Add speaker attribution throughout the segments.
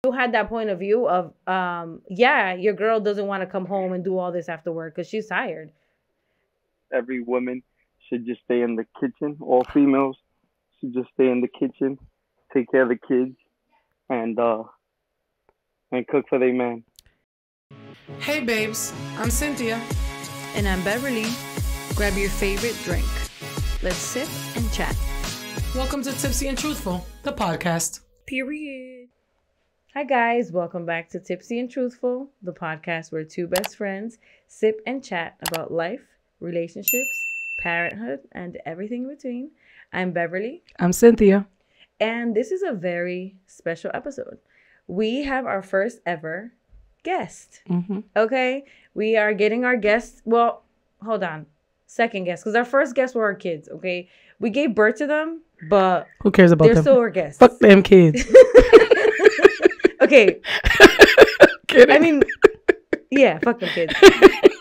Speaker 1: You had that point of view of, yeah, your girl doesn't want to come home and do all this after work because she's tired.
Speaker 2: Every woman should just stay in the kitchen. All females should just stay in the kitchen, take care of the kids, and cook for their man.
Speaker 3: Hey babes, I'm Cynthia.
Speaker 4: And I'm Beverly. Grab your favorite drink. Let's sip and chat.
Speaker 3: Welcome to Tipsy and Truthful, the podcast.
Speaker 4: Period.
Speaker 1: Hi guys, welcome back to Tipsy and Truthful, the podcast where two best friends sip and chat about life, relationships, parenthood, and everything in between. I'm Beverly.
Speaker 3: I'm Cynthia.
Speaker 1: And this is a very special episode. We have our first ever guest. Okay? We are getting our guests. Well, hold on. Second guest. Because our first guests were our kids. Okay? We gave birth to them, but
Speaker 3: who cares about
Speaker 1: they're
Speaker 3: them?
Speaker 1: still our guests.
Speaker 3: Fuck them kids.
Speaker 1: Okay.
Speaker 3: Kidding.
Speaker 1: I mean, yeah, fuck them kids.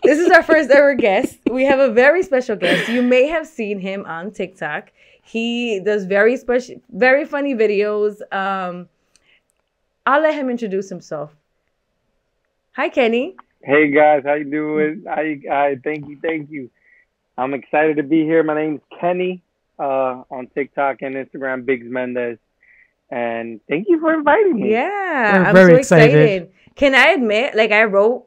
Speaker 1: This is our first ever guest. We have a very special guest. You may have seen him on TikTok. He does very funny videos. I'll let him introduce himself. Hi, Kenny.
Speaker 2: Hey guys, how you doing? I thank you. I'm excited to be here. My name's Kenny, on TikTok and Instagram, Bigzmendez. And thank you for inviting me.
Speaker 1: Yeah,
Speaker 3: We're
Speaker 1: I'm
Speaker 3: very
Speaker 1: so excited.
Speaker 3: excited.
Speaker 1: Can I admit, like I wrote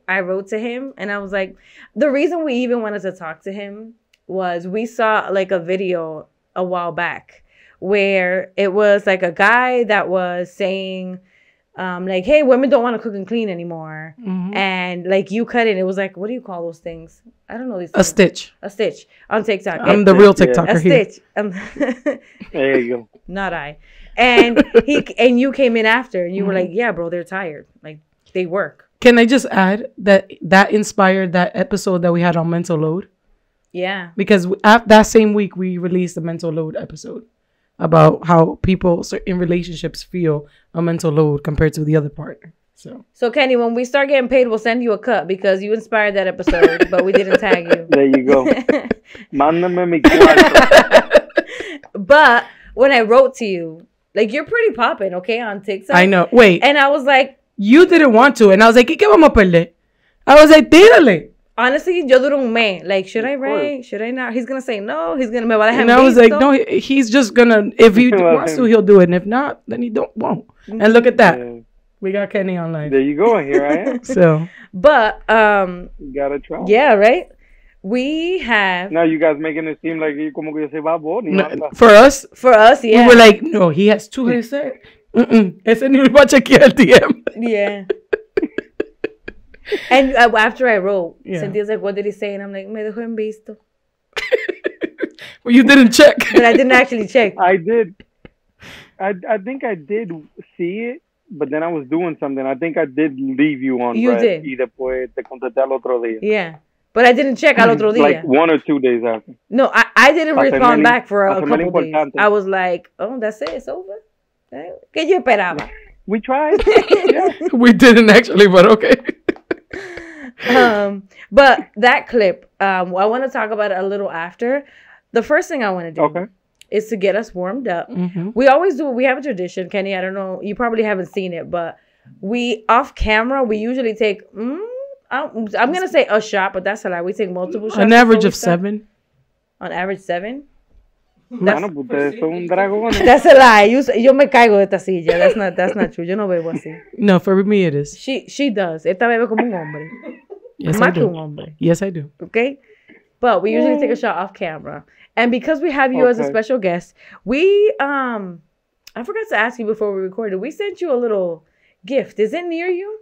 Speaker 1: to him and I was like, the reason we even wanted to talk to him was we saw like a video a while back where it was like a guy that was saying, like, hey, women don't want to cook and clean anymore. And like you cut it was like, what do you call those things? I don't know these things.
Speaker 3: A stitch
Speaker 1: on TikTok.
Speaker 3: I'm the real TikToker
Speaker 1: a
Speaker 3: here.
Speaker 1: stitch.
Speaker 2: There you go.
Speaker 1: Not I. And you came in after and you were like, yeah, bro, they're tired. Like they work.
Speaker 3: Can I just add that inspired that episode that we had on mental load?
Speaker 1: Yeah.
Speaker 3: Because that same week we released a mental load episode about how people in relationships feel a mental load compared to the other partner. So
Speaker 1: Kenny, when we start getting paid, we'll send you a cut because you inspired that episode, but we didn't tag you.
Speaker 2: There you go. Mándame mi cuarto.
Speaker 1: But when I wrote to you, like you're pretty popping, okay, on TikTok.
Speaker 3: I know. Wait.
Speaker 1: And I was like,
Speaker 3: you didn't want to, and I was like, ¿Qué vamos a perder? I was like, tírale.
Speaker 1: Honestly, yo duro un mes. Like, should I write? Should I not? He's gonna say no. He's gonna me va a dejar
Speaker 3: and I was like,
Speaker 1: visto.
Speaker 3: no, he's just gonna. If he wants to, he'll do it, and if not, then he won't. And look at that.
Speaker 2: Yeah.
Speaker 3: We got Kenny on live.
Speaker 2: There you go. And here I am.
Speaker 3: So,
Speaker 1: but
Speaker 2: You gotta try.
Speaker 1: yeah, right. We have
Speaker 2: Now you guys making it seem like como que yo soy babo.
Speaker 3: for us,
Speaker 1: yeah.
Speaker 3: we were like, no, he has two heads. Ese ni va a chequear el DM.
Speaker 1: Yeah. And after I wrote,
Speaker 3: Yeah.
Speaker 1: Cynthia's like, what did he say? And I'm like, me dejó en visto.
Speaker 3: Well, you didn't check.
Speaker 1: But I didn't actually check.
Speaker 2: I did. I think I did see it, but then I was doing something. I think I did leave you on
Speaker 1: You
Speaker 2: red.
Speaker 1: did.
Speaker 2: Y después te contesté al otro día.
Speaker 1: Yeah. But I didn't check al otro día.
Speaker 2: Like 1 or 2 days after.
Speaker 1: No, I didn't respond back for a
Speaker 2: hacerme
Speaker 1: couple days.
Speaker 2: importante.
Speaker 1: I was like, oh, that's it. It's over. ¿Qué yo esperaba?
Speaker 2: We tried. Yeah.
Speaker 3: We didn't actually, but okay.
Speaker 1: But that clip, I want to talk about it a little after. The first thing I want to do is to get us warmed up. We always do. We have a tradition, Kenny. I don't know. You probably haven't seen it, but we off camera. We usually take. I'm gonna say a shot, but that's a lie. We take multiple shots.
Speaker 3: An average of 7.
Speaker 1: On average 7.
Speaker 2: Mano, ustedes son dragones.
Speaker 1: That's a lie. Yo me caigo de esta silla. That's not true. Yo no bebo así.
Speaker 3: No, for me it is.
Speaker 1: She does. Esta bebe como un hombre.
Speaker 3: Yes,
Speaker 1: Más
Speaker 3: I
Speaker 1: que
Speaker 3: do.
Speaker 1: un hombre.
Speaker 3: Yes, I do.
Speaker 1: Okay? But we usually take a shot off camera. And because we have you as a special guest, we I forgot to ask you before we recorded. We sent you a little gift. Is it near you?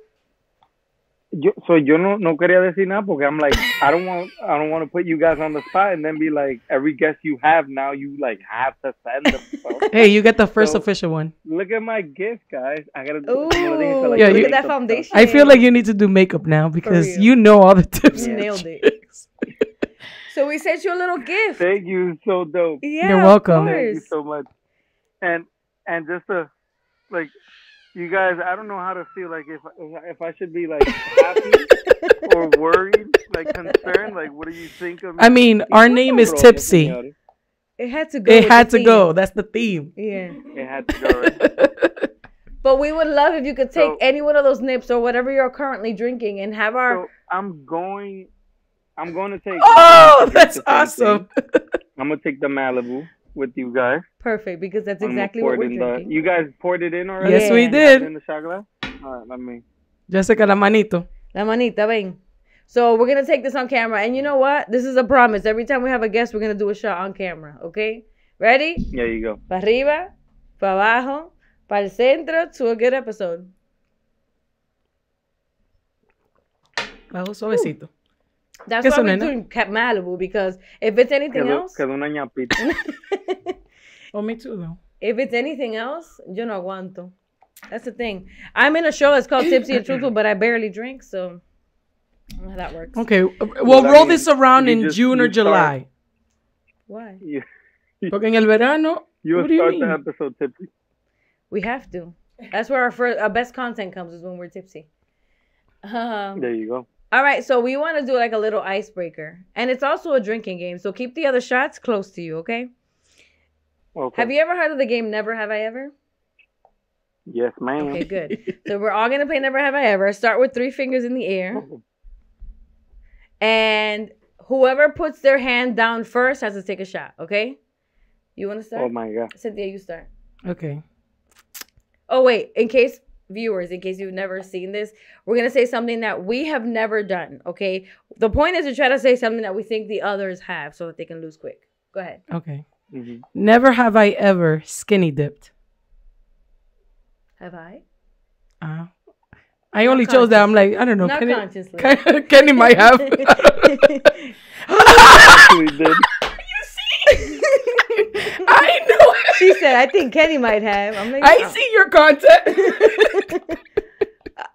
Speaker 2: Yo no quería decir nada porque I'm like, I don't want to put you guys on the spot and then be like, every guest you have now you like have to send them. So,
Speaker 3: Hey, you get the first official one.
Speaker 2: look at my gift, guys. I gotta
Speaker 1: Ooh,
Speaker 3: Yeah,
Speaker 1: look
Speaker 3: you-
Speaker 1: at that foundation.
Speaker 3: I feel like you need to do makeup now because
Speaker 1: real.
Speaker 3: you know all the tips.
Speaker 1: You
Speaker 3: and
Speaker 1: nailed it.
Speaker 3: tricks.
Speaker 1: So we sent you a little gift.
Speaker 2: Thank you, so dope.
Speaker 1: Yeah,
Speaker 3: You're
Speaker 1: of
Speaker 3: welcome.
Speaker 2: Thank you
Speaker 1: course.
Speaker 2: so much. And just to like, you guys, I don't know how to feel. Like if I should be like happy or worried, like concerned. Like, what do you think of me?
Speaker 3: I mean, our name is Tipsy.
Speaker 1: It had to go.
Speaker 3: It
Speaker 1: with
Speaker 3: had
Speaker 1: the
Speaker 3: to go.
Speaker 1: theme.
Speaker 3: That's the theme.
Speaker 1: Yeah.
Speaker 2: It had to go. Right?
Speaker 1: But we would love if you could take
Speaker 2: So-
Speaker 1: any one of those nips or whatever you're currently drinking and have our.
Speaker 2: So I'm going to take.
Speaker 3: Oh,
Speaker 2: the
Speaker 3: that's
Speaker 2: same
Speaker 3: awesome.
Speaker 2: thing. I'm gonna take the Malibu with you guys.
Speaker 1: Perfect, because that's
Speaker 2: I'm gonna
Speaker 1: exactly
Speaker 2: pour
Speaker 1: what
Speaker 2: it
Speaker 1: we're
Speaker 2: in
Speaker 1: drinking.
Speaker 2: You guys poured it in already?
Speaker 3: Yes, we
Speaker 1: Yeah.
Speaker 2: You have it
Speaker 3: did.
Speaker 2: in the shot glass? All right, let me.
Speaker 3: Jessica, la manito.
Speaker 1: La manita, ven. So we're going to take this on camera. And you know what? This is a promise. Every time we have a guest, we're going to do a shot on camera. Okay? Ready?
Speaker 2: There you go.
Speaker 1: Pa arriba, pa abajo, pa el centro, to a good episode.
Speaker 3: Bajo suavecito.
Speaker 1: That's
Speaker 3: ¿Qué
Speaker 1: why
Speaker 3: son,
Speaker 1: we're
Speaker 3: nena?
Speaker 1: doing Cap Malibu, because if it's anything else,
Speaker 2: Quedó una ñapita.
Speaker 3: Oh, me too, though.
Speaker 1: if it's anything else, yo no aguanto. That's the thing. I'm in a show that's called Tipsy and Truthful, but I barely drink, so I don't know how that works.
Speaker 3: Okay, we'll
Speaker 2: Well, I
Speaker 3: roll
Speaker 2: mean,
Speaker 3: this around
Speaker 2: you
Speaker 3: in
Speaker 2: just-
Speaker 3: June or
Speaker 2: you start-
Speaker 3: July.
Speaker 1: Why?
Speaker 2: You,
Speaker 3: Porque en el verano,
Speaker 2: you
Speaker 3: what do you
Speaker 2: start
Speaker 3: mean?
Speaker 2: the episode tipsy.
Speaker 1: We have to. That's where our best content comes, is when we're tipsy.
Speaker 2: There you go.
Speaker 1: All right, so we want to do like a little icebreaker. And it's also a drinking game, so keep the other shots close to you, okay?
Speaker 2: Okay.
Speaker 1: Have you ever heard of the game Never Have I Ever?
Speaker 2: Yes, ma'am.
Speaker 1: Okay, good. So we're all going to play Never Have I Ever. Start with 3 fingers in the air. And whoever puts their hand down first has to take a shot, okay? You want to start?
Speaker 2: Oh my god.
Speaker 1: Cynthia, you start.
Speaker 3: Okay.
Speaker 1: Oh, wait. In case you've never seen this, we're going to say something that we have never done, okay? The point is to try to say something that we think the others have so that they can lose quick. Go ahead.
Speaker 3: Okay.
Speaker 2: Mm-hmm.
Speaker 3: Never have I ever skinny dipped.
Speaker 1: Have I?
Speaker 3: I only chose that. I'm like, I don't know.
Speaker 1: Not
Speaker 3: Kenny,
Speaker 1: consciously.
Speaker 3: Kenny might have.
Speaker 2: Actually did.
Speaker 3: I know.
Speaker 1: She said, I think Kenny might have. I'm like,
Speaker 3: I
Speaker 1: oh.
Speaker 3: see your content.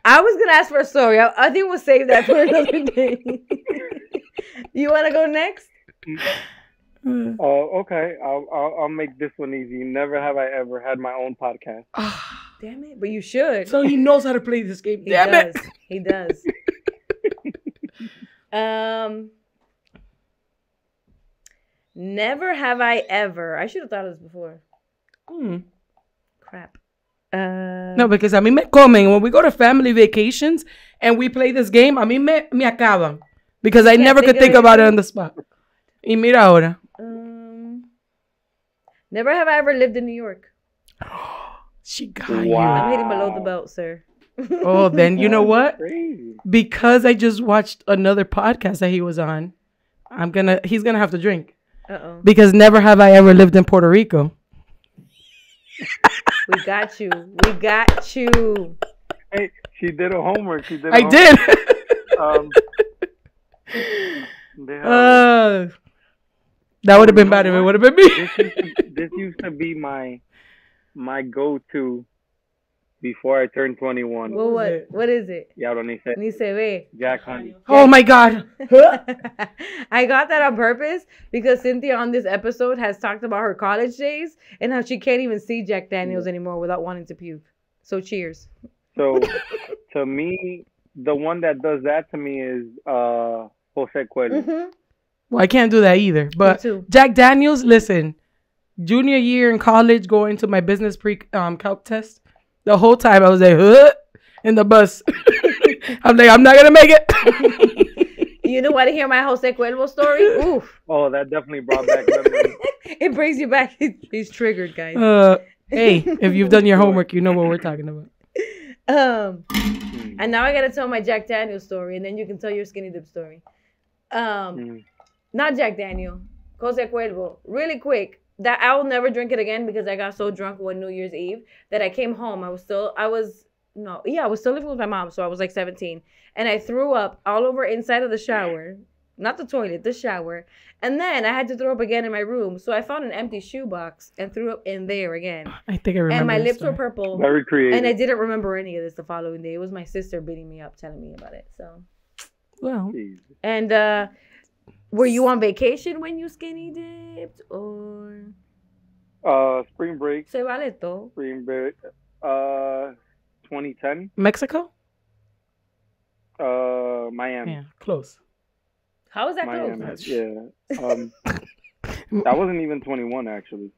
Speaker 1: I was going to ask for a story. I think we'll save that for another day. You want to go next?
Speaker 2: Oh, okay. I'll make this one easy. Never have I ever had my own podcast.
Speaker 1: Damn it. But you should.
Speaker 3: So he knows how to play this game.
Speaker 1: He
Speaker 3: Damn
Speaker 1: does.
Speaker 3: it.
Speaker 1: He does. Never have I ever. I should have thought of this before. Crap.
Speaker 3: No, because a mí me comen when we go to family vacations and we play this game. A mí me acaban because I never could think about it on the spot. Y mira ahora.
Speaker 1: Never have I ever lived in New York.
Speaker 3: She got
Speaker 2: Wow.
Speaker 1: I'm hitting below the belt, sir.
Speaker 3: you. Oh, then you know what?
Speaker 2: Crazy.
Speaker 3: Because I just watched another podcast that he was on, he's gonna have to drink.
Speaker 1: Uh-oh.
Speaker 3: Because never have I ever lived in Puerto Rico.
Speaker 1: We got you. We got you.
Speaker 2: Hey, she did her homework.
Speaker 3: I did. That would have been bad if it would have been me.
Speaker 2: This used to be my go-to before I turned 21.
Speaker 1: Well, what is it?
Speaker 2: Ya lo ni sé.
Speaker 1: Ni se ve.
Speaker 2: Jack Honey.
Speaker 3: Oh my God.
Speaker 1: I got that on purpose because Cynthia on this episode has talked about her college days and how she can't even see Jack Daniels anymore without wanting to puke. So cheers.
Speaker 2: So, to me, the one that does that to me is Jose Cuervo.
Speaker 1: Mm-hmm.
Speaker 3: Well, I can't do that either. But
Speaker 1: too.
Speaker 3: Jack Daniels, listen, junior year in college, going to my business calc test, the whole time I was like, in the bus. I'm like, I'm not gonna make it.
Speaker 1: You know what? To hear my Jose Cuervo story? Oof.
Speaker 2: Oh, that definitely brought back memories.
Speaker 1: It brings you back. He's triggered, guys.
Speaker 3: Hey, if you've done your homework, you know what we're talking about.
Speaker 1: And now I gotta tell my Jack Daniel story, and then you can tell your skinny dip story. Not Jack Daniel, Jose Cuervo. Really quick, that I will never drink it again because I got so drunk one New Year's Eve that I came home. I was still living with my mom, so I was like 17, and I threw up all over inside of the shower, not the toilet, the shower, and then I had to throw up again in my room. So I found an empty shoebox and threw up in there again.
Speaker 3: I think I remember.
Speaker 1: And my
Speaker 3: this
Speaker 1: lips
Speaker 3: story.
Speaker 1: were purple.
Speaker 2: Very creative.
Speaker 1: And I didn't remember any of this the following day. It was my sister beating me up, telling me about it. So,
Speaker 3: Well,
Speaker 2: Jesus.
Speaker 1: and were you on vacation when you skinny dipped, or
Speaker 2: Spring break.
Speaker 1: se vale todo?
Speaker 2: Spring break. 2010.
Speaker 3: Mexico?
Speaker 2: Miami.
Speaker 3: Yeah, close.
Speaker 1: How is that
Speaker 2: Miami.
Speaker 1: close?
Speaker 2: Yeah. I wasn't even 21 actually.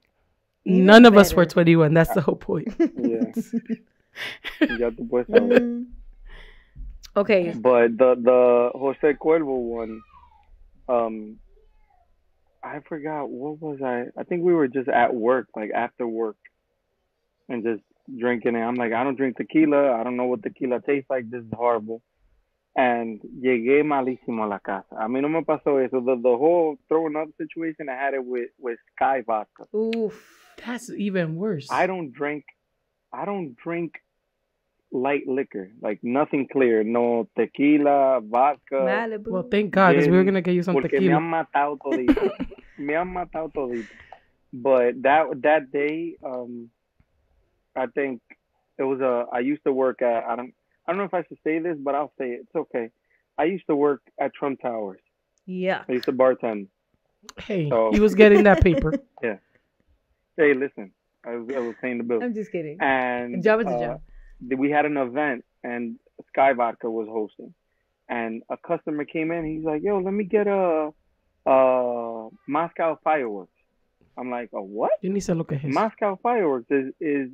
Speaker 1: Even
Speaker 3: None of us were
Speaker 1: better.
Speaker 3: 21. That's the whole point.
Speaker 2: Yeah. Ya tú puedes saber.
Speaker 1: Okay.
Speaker 2: But the Jose Cuervo one, I forgot what was I think we were just at work, like after work, and just drinking it. I'm like, I don't drink tequila. I don't know what tequila tastes like. This is horrible. And llegué malísimo a la casa. A mí no me pasó eso. The whole throwing up situation, I had it with Sky vodka.
Speaker 1: Oof.
Speaker 3: That's even worse.
Speaker 2: I don't drink light liquor, like nothing clear, no tequila, vodka.
Speaker 1: Malibu.
Speaker 3: Well, thank God, because we were gonna get you some
Speaker 2: Porque me
Speaker 3: tequila.
Speaker 2: han matado todito. Me han matado todito. But that day, I think it was I used to work at I don't know if I should say this, but I'll say it. It's okay. I used to work at Trump Towers.
Speaker 1: Yeah.
Speaker 2: I used to bartend.
Speaker 3: Hey,
Speaker 2: So-
Speaker 3: he was getting that paper.
Speaker 2: Yeah. Hey, listen, I was paying the bill.
Speaker 1: I'm just kidding.
Speaker 2: And
Speaker 1: Job is a job.
Speaker 2: we had an event, and Sky Vodka was hosting. And a customer came in. He's like, "Yo, let me get a Moscow fireworks." I'm like, "A what?"
Speaker 3: You need to look at his.
Speaker 2: Moscow fireworks is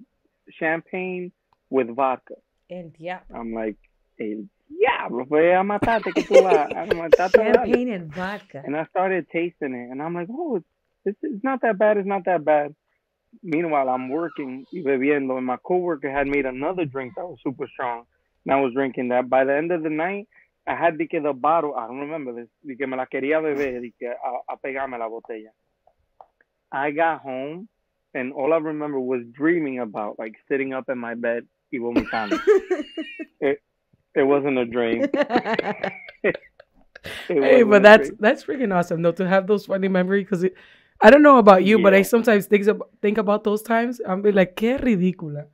Speaker 2: champagne with vodka.
Speaker 1: And yeah.
Speaker 2: I'm like, "El diablo, fue a matarte que tú vas a matarte."
Speaker 1: Champagne and vodka.
Speaker 2: And I started tasting it, and I'm like, "Oh, it's not that bad. It's not that bad." Meanwhile, I'm working y bebiendo, and my coworker had made another drink that was super strong, and I was drinking that. By the end of the night, I had the bottle. I don't remember this. De que me la quería beber, de que a pegarme la botella. I got home, and all I remember was dreaming about like sitting up in my bed y vomitando. It wasn't a dream.
Speaker 3: Hey, but that's freaking awesome though to have those funny memories because I don't know about you, but I sometimes think about those times. I'm like, qué ridícula.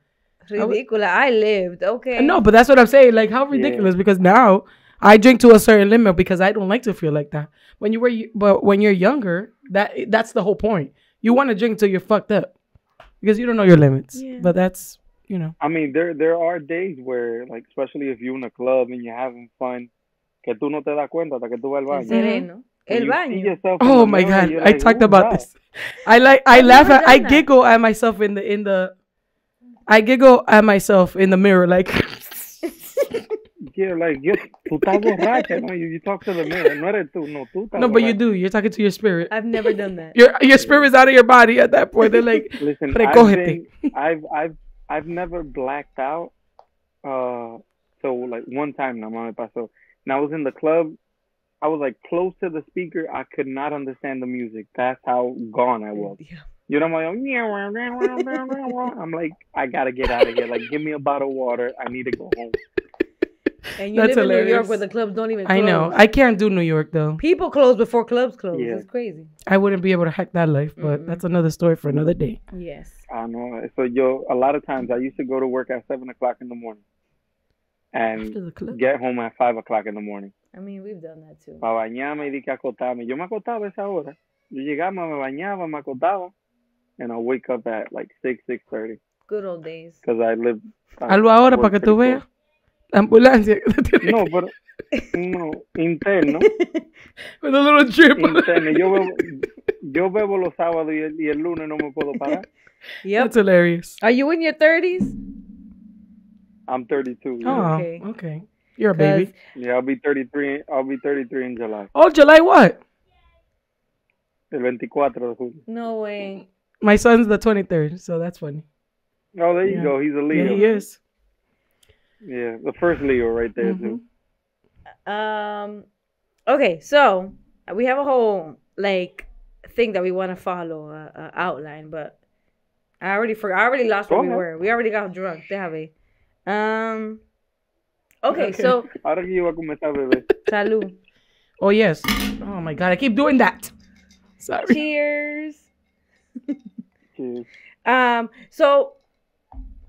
Speaker 1: Ridícula. I lived. Okay.
Speaker 3: No, but that's what I'm saying. Like, how ridiculous?
Speaker 2: Yeah.
Speaker 3: Because now I drink to a certain limit because I don't like to feel like that. When you're younger, that's the whole point. You want to drink till you're fucked up because you don't know your limits.
Speaker 1: Yeah.
Speaker 3: But that's
Speaker 2: I mean, there are days where, like, especially if you're in a club and you're having fun, que tú no te das cuenta hasta que tú vas al
Speaker 1: El
Speaker 2: baño.
Speaker 1: sereno.
Speaker 2: When
Speaker 1: El
Speaker 2: you see
Speaker 1: baño.
Speaker 2: yourself in
Speaker 3: Oh
Speaker 2: the
Speaker 3: my
Speaker 2: mirror,
Speaker 3: God,
Speaker 2: you're
Speaker 3: I
Speaker 2: like,
Speaker 3: talked
Speaker 2: "Who's
Speaker 3: about
Speaker 2: that?"
Speaker 3: this. I laugh
Speaker 1: never
Speaker 3: at, I
Speaker 1: done that.
Speaker 3: giggle at myself in the mirror like.
Speaker 2: Yeah, like, tú estás borracha, no? You talk to the mirror. No eres tú, no, tú estás
Speaker 3: No, but you
Speaker 2: borracha.
Speaker 3: do. You're talking to your spirit.
Speaker 1: I've never done that.
Speaker 3: Your spirit's out of your body at that point. They're like,
Speaker 2: Listen,
Speaker 3: recógete.
Speaker 2: I've never blacked out. So like one time, nada más me pasó. And I was in the club. I was like close to the speaker. I could not understand the music. That's how gone I was.
Speaker 1: Yeah.
Speaker 2: You know, I'm like, I gotta get out of here. Like, give me a bottle of water. I need to go home.
Speaker 1: And you
Speaker 3: That's
Speaker 1: live in New York
Speaker 3: hilarious.
Speaker 1: where the clubs don't even close.
Speaker 3: I know. I can't do New York though.
Speaker 1: People close before clubs close.
Speaker 2: Yeah.
Speaker 1: It's crazy.
Speaker 3: I wouldn't be able to hack that life, but that's another story for another day.
Speaker 1: Yes.
Speaker 2: I know. So a lot of times I used to go to work at 7:00 in the morning,
Speaker 3: After the
Speaker 2: and
Speaker 3: club.
Speaker 2: get home at 5:00 in the morning.
Speaker 1: I mean, we've done that too.
Speaker 2: Para bañarme y de que acostarme. Yo me acostaba a esa hora. Yo llegaba, me bañaba, me acostaba, and I wake up at like 6:30
Speaker 1: Good old days.
Speaker 2: because I live.
Speaker 3: Algo ahora para que tú veas. La ambulancia.
Speaker 2: No, pero no interno,
Speaker 3: With a little drip.
Speaker 2: interno. Yo bebo los sábados y el lunes no me puedo parar.
Speaker 1: Yep.
Speaker 3: That's hilarious.
Speaker 1: Are you in your 30s?
Speaker 2: I'm 32.
Speaker 3: Oh,
Speaker 1: Okay.
Speaker 3: okay. You're a baby.
Speaker 2: Yeah, I'll be 33. I'll be 33 in July.
Speaker 3: Oh, July what?
Speaker 2: El 24 de julio.
Speaker 1: No way.
Speaker 3: My son's the 23rd, so that's funny.
Speaker 2: Oh, there you
Speaker 3: Yeah.
Speaker 2: go. He's a Leo.
Speaker 3: Yeah, he is.
Speaker 2: Yeah, the first Leo right there
Speaker 3: Mm-hmm.
Speaker 2: too.
Speaker 1: Okay, so we have a whole like thing that we want to follow, outline, but I already forgot. I already lost where we
Speaker 2: Okay.
Speaker 1: were. We already got drunk. Déjame. Okay, so
Speaker 2: Ahora que yo voy a comenzar a beber.
Speaker 1: salud.
Speaker 3: Oh, yes. Oh, my God. I keep doing that. Sorry.
Speaker 1: Cheers.
Speaker 2: Cheers.
Speaker 1: So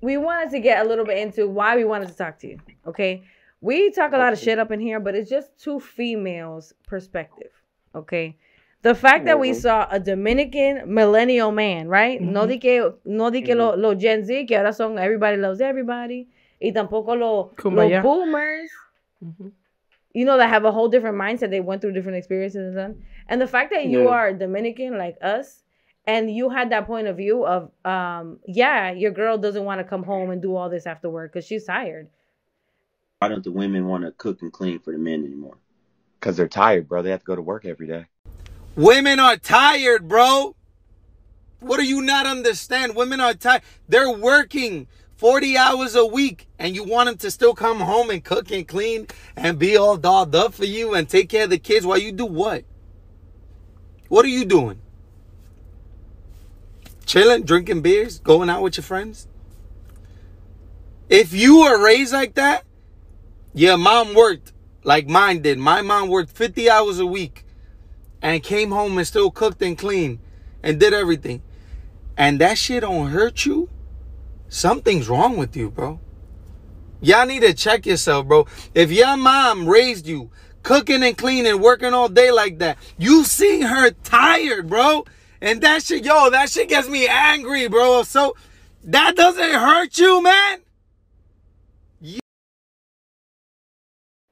Speaker 1: we wanted to get a little bit into why we wanted to talk to you. Okay. We talk a lot of shit up in here, but it's just two females' perspective. Okay. The fact that we saw a Dominican millennial man, right? No di que los Gen Z, que ahora son everybody loves everybody. Y tampoco los
Speaker 3: Kumbaya.
Speaker 1: boomers, you know, that have a whole different mindset. They went through different experiences and stuff. And the fact that you
Speaker 2: Yeah.
Speaker 1: are Dominican like us, And you had that point of view of, yeah, your girl doesn't want to come home and do all this after work because she's tired.
Speaker 5: Why don't the women want to cook and clean for the men anymore?
Speaker 6: Because they're tired, bro. They have to go to work every day.
Speaker 7: Women are tired, bro. What do you not understand? Women are tired. They're working 40 hours a week, and you want them to still come home and cook and clean and be all dolled up for you and take care of the kids while you do what? What are you doing? Chilling, drinking beers, going out with your friends? If you were raised like that, your mom worked like mine did. My mom worked 50 hours a week and came home and still cooked and cleaned and did everything. And that shit don't hurt you? Something's wrong with you, bro. Y'all need to check yourself, bro. If your mom raised you cooking and cleaning, working all day like that, you seen her tired, bro. And that shit, that shit gets me angry, bro. So that doesn't hurt you, man.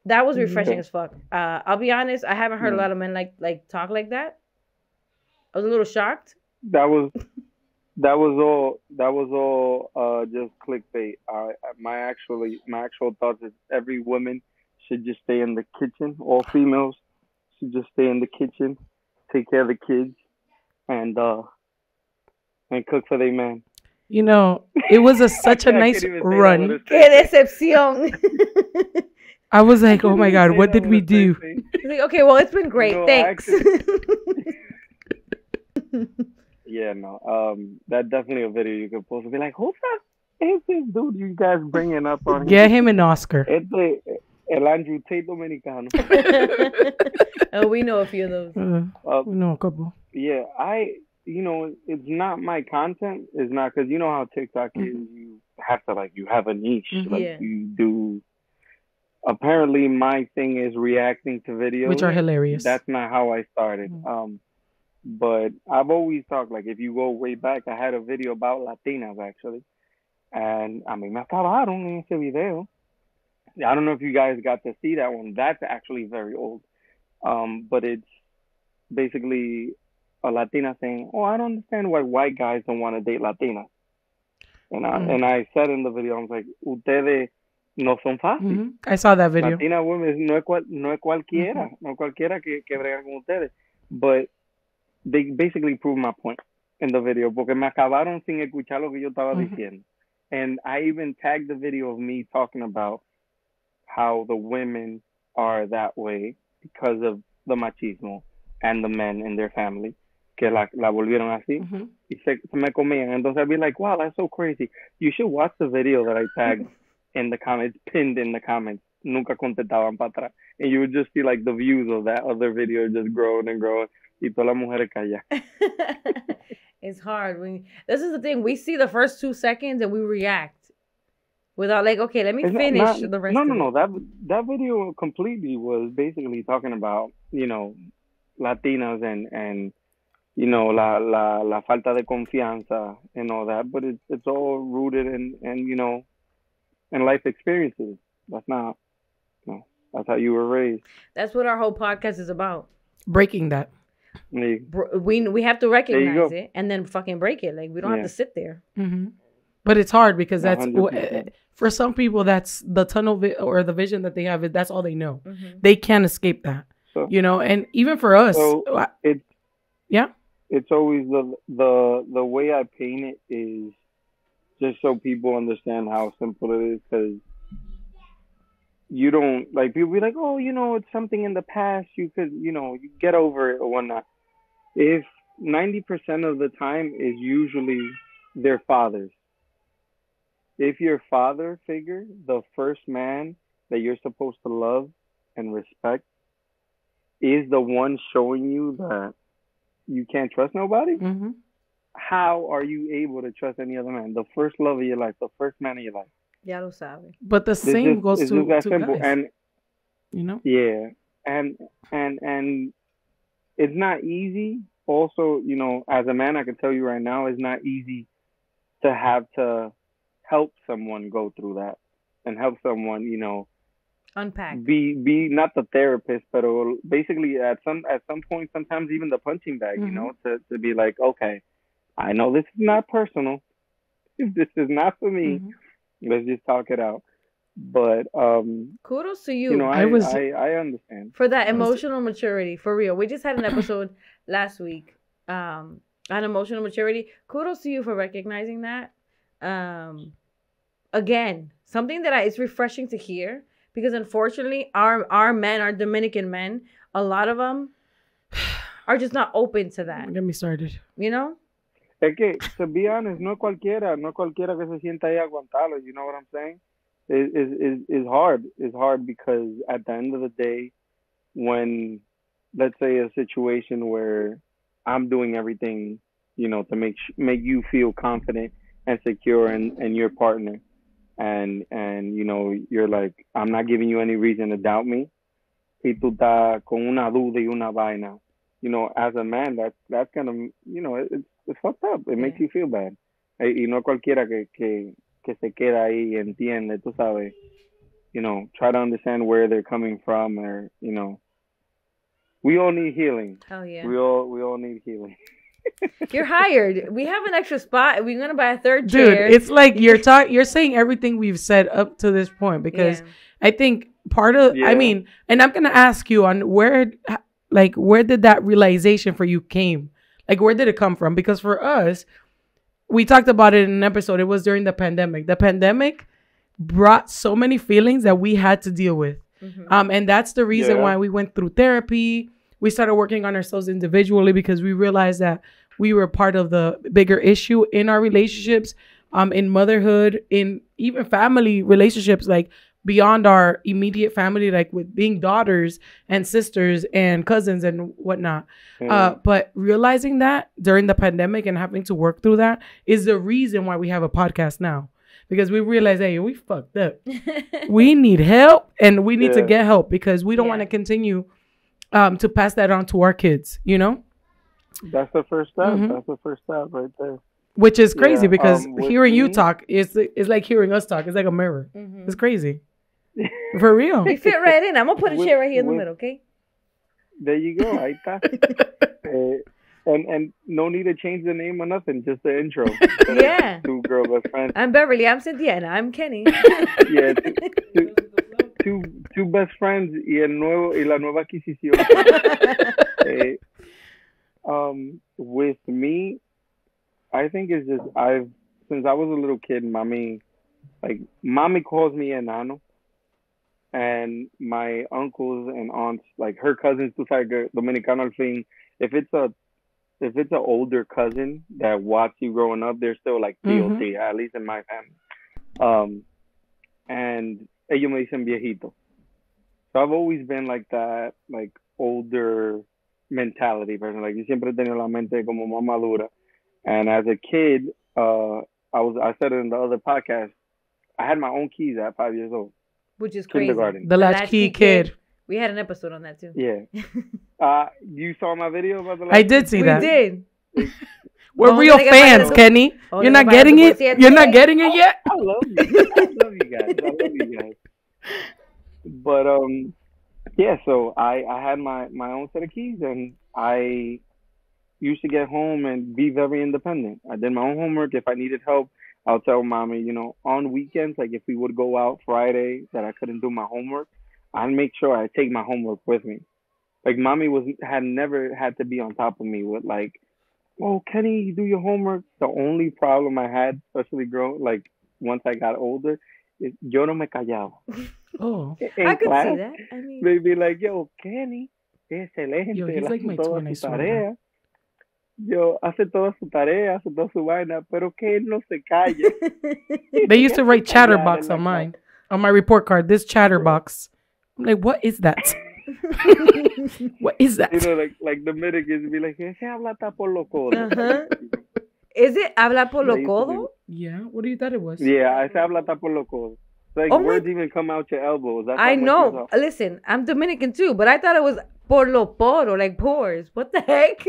Speaker 1: That was refreshing as fuck. I'll be honest, I haven't heard a lot of men like talk like that. I was a little shocked.
Speaker 2: That was all just clickbait. My actual thoughts is every woman should just stay in the kitchen. All females should just stay in the kitchen, take care of the kids, and cook for their man.
Speaker 3: You know, it was such a nice run.
Speaker 1: Qué decepción.
Speaker 3: I was like, oh my God, what did we do?
Speaker 1: Like, okay, well, it's been great.
Speaker 2: No,
Speaker 1: Thanks.
Speaker 2: Yeah, no. That's definitely a video you could post and be like, who's that? Is this dude you guys bringing up on
Speaker 3: Get him an Oscar.
Speaker 2: El Andrew Tate Dominicano.
Speaker 1: Oh, we know a few of those.
Speaker 3: We know a couple.
Speaker 2: Yeah, it's not my content. It's not, because you know how TikTok is. You have to, you have a niche.
Speaker 1: Yeah.
Speaker 2: You do. Apparently, my thing is reacting to videos.
Speaker 3: Which are hilarious.
Speaker 2: That's not how I started. But I've always talked, if you go way back, I had a video about Latinas, actually. And, me acabaron en ese video. I don't know if you guys got to see that one. That's actually very old. But it's basically a Latina saying, oh, I don't understand why white guys don't want to date Latinas. And I said in the video, I was like, ustedes no son fácil.
Speaker 3: I saw that video.
Speaker 2: Latina women no es cualquiera. No cualquiera que brega con ustedes. But they basically proved my point in the video, porque me acabaron sin escuchar lo que yo estaba diciendo. And I even tagged the video of me talking about how the women are that way because of the machismo and the men in their family, que la volvieron así, y se me comían. Entonces I'd be like, wow, that's so crazy. You should watch the video that I tagged in the comments, pinned in the comments. Nunca contestaban para atrás. And you would just see the views of that other video just growing and growing. Y todas las mujeres calladas.
Speaker 1: It's hard. This is the thing. We see the first 2 seconds and we react without okay, let me finish the rest.
Speaker 2: No. That video completely was basically talking about, Latinas and la falta de confianza and all that. But it's all rooted in life experiences. That's not. That's how you were raised.
Speaker 1: That's what our whole podcast is about.
Speaker 3: Breaking that.
Speaker 1: We have to recognize it and then fucking break it. We don't have to sit there.
Speaker 3: But it's hard because that's
Speaker 2: 100%.
Speaker 3: For some people, that's the tunnel or the vision that they have. That's all they know. They can't escape that. So, and even for us,
Speaker 2: it's always the way I paint it is just so people understand how simple it is, because you don't people be like, oh, it's something in the past, you could, you get over it or whatnot. If 90% of the time is usually their fathers. If your father figure, the first man that you're supposed to love and respect, is the one showing you that you can't trust nobody, how are you able to trust any other man? The first love of your life, the first man of your life.
Speaker 1: Ya lo sabe.
Speaker 3: But the same goes to guys.
Speaker 2: And yeah, and it's not easy. Also, as a man, I can tell you right now, it's not easy to have to help someone go through that and help someone,
Speaker 1: unpack.
Speaker 2: Be not the therapist, but basically at some point, sometimes even the punching bag, to be like, okay, I know this is not personal. This is not for me. Let's just talk it out. But
Speaker 1: Kudos to
Speaker 2: you
Speaker 1: you
Speaker 2: know, I understand.
Speaker 1: for that emotional maturity. For real. We just had an episode last week on emotional maturity. Kudos to you for recognizing that. Again, something that it's refreshing to hear, because unfortunately our men, our Dominican men, a lot of them are just not open to that.
Speaker 3: Get me started.
Speaker 1: You know?
Speaker 2: Es que, to be honest, no cualquiera que se sienta ahí a aguantarlo. You know what I'm saying? Is hard. It's hard because at the end of the day, when, let's say, a situation where I'm doing everything, you know, to make you feel confident and secure in your partner, and you know, you're like, I'm not giving you any reason to doubt me. Y tú estás con una duda y una vaina. You know, as a man, that's gonna, you know, it's fucked up. It makes you feel bad. Y no cualquiera que se queda ahí y entiende, tú sabes. You know, try to understand where they're coming from, or, you know, we all need healing.
Speaker 1: Oh yeah.
Speaker 2: We all need healing.
Speaker 1: You're hired. We have an extra spot. We're gonna buy a third
Speaker 3: Dude,
Speaker 1: chair.
Speaker 3: it's like you're saying everything we've said up to this point, because I think part of, I mean, and I'm gonna ask you on where did that realization for you came? Like, where did it come from? Because for us, we talked about it in an episode. It was during the pandemic. The pandemic brought so many feelings that we had to deal with. And that's the reason why we went through therapy. We started working on ourselves individually, because we realized that we were part of the bigger issue in our relationships, in motherhood, in even family relationships, like beyond our immediate family, like with being daughters and sisters and cousins and whatnot. But realizing that during the pandemic and having to work through that is the reason why we have a podcast now. Because we realized, hey, we fucked up. We need help, and we need to get help, because we don't want to continue to pass that on to our kids, you know?
Speaker 2: That's the first step. That's the first step right there.
Speaker 3: Which is crazy, because hearing you talk is like hearing us talk. It's like a mirror. It's crazy. For real.
Speaker 1: We fit right in. I'm going to put a chair right here in the middle, okay?
Speaker 2: There you go. Ahí está. And no need to change the name or nothing. Just the intro.
Speaker 1: Yeah.
Speaker 2: Two girl best friends.
Speaker 1: I'm Beverly. I'm Cynthia. And I'm Kenny.
Speaker 2: Yeah. Two best friends y la nueva adquisición. With me, I think it's just since I was a little kid, mommy calls me enano, and my uncles and aunts, like her cousins, tú sabes, Dominicano al fin, if it's an older cousin that watched you growing up, they're still like POC, at least in my family. And ellos me dicen viejito. So I've always been like that, like older mentality person. Like, yo siempre he tenido la mente como más madura. And as a kid, I said it in the other podcast, I had my own keys at 5 years old.
Speaker 1: Which is crazy.
Speaker 3: The latchkey kid.
Speaker 1: We had an episode on that too.
Speaker 2: Yeah. You saw my video about the
Speaker 3: I did see that.
Speaker 1: We did.
Speaker 3: We're real fans, Kenny. You're not getting it? You're not getting it yet?
Speaker 2: I love you. I love you guys. But yeah, so I had my own set of keys, and I used to get home and be very independent. I did my own homework. If I needed help, I'll tell mommy, you know, on weekends, like if we would go out Friday that I couldn't do my homework, I'd make sure I take my homework with me. Like, mommy had never had to be on top of me with like, oh, Kenny, you do your homework. The only problem I had, especially once I got older, is yo no me callaba.
Speaker 3: Oh,
Speaker 1: I could see that. I mean,
Speaker 2: they'd be like, yo, Kenny, excelente.
Speaker 3: Yo, he's like my twin, I swear.
Speaker 2: Yo, hace toda su tarea, hace toda su vaina, pero que él no se calla.
Speaker 3: They used to write chatterbox on mine, on my report card. This chatterbox. I'm like, what is that? What is that?
Speaker 2: You know, like the Dominicans be like, ese habla por lo codo.
Speaker 1: Is it habla por lo codo?
Speaker 3: Yeah. What do you thought it was?
Speaker 2: Yeah, ese habla por lo codo. Like, words even come out your elbows. That's
Speaker 1: I know. Listen, I'm Dominican too, but I thought it was por lo poro, like pores. What the heck?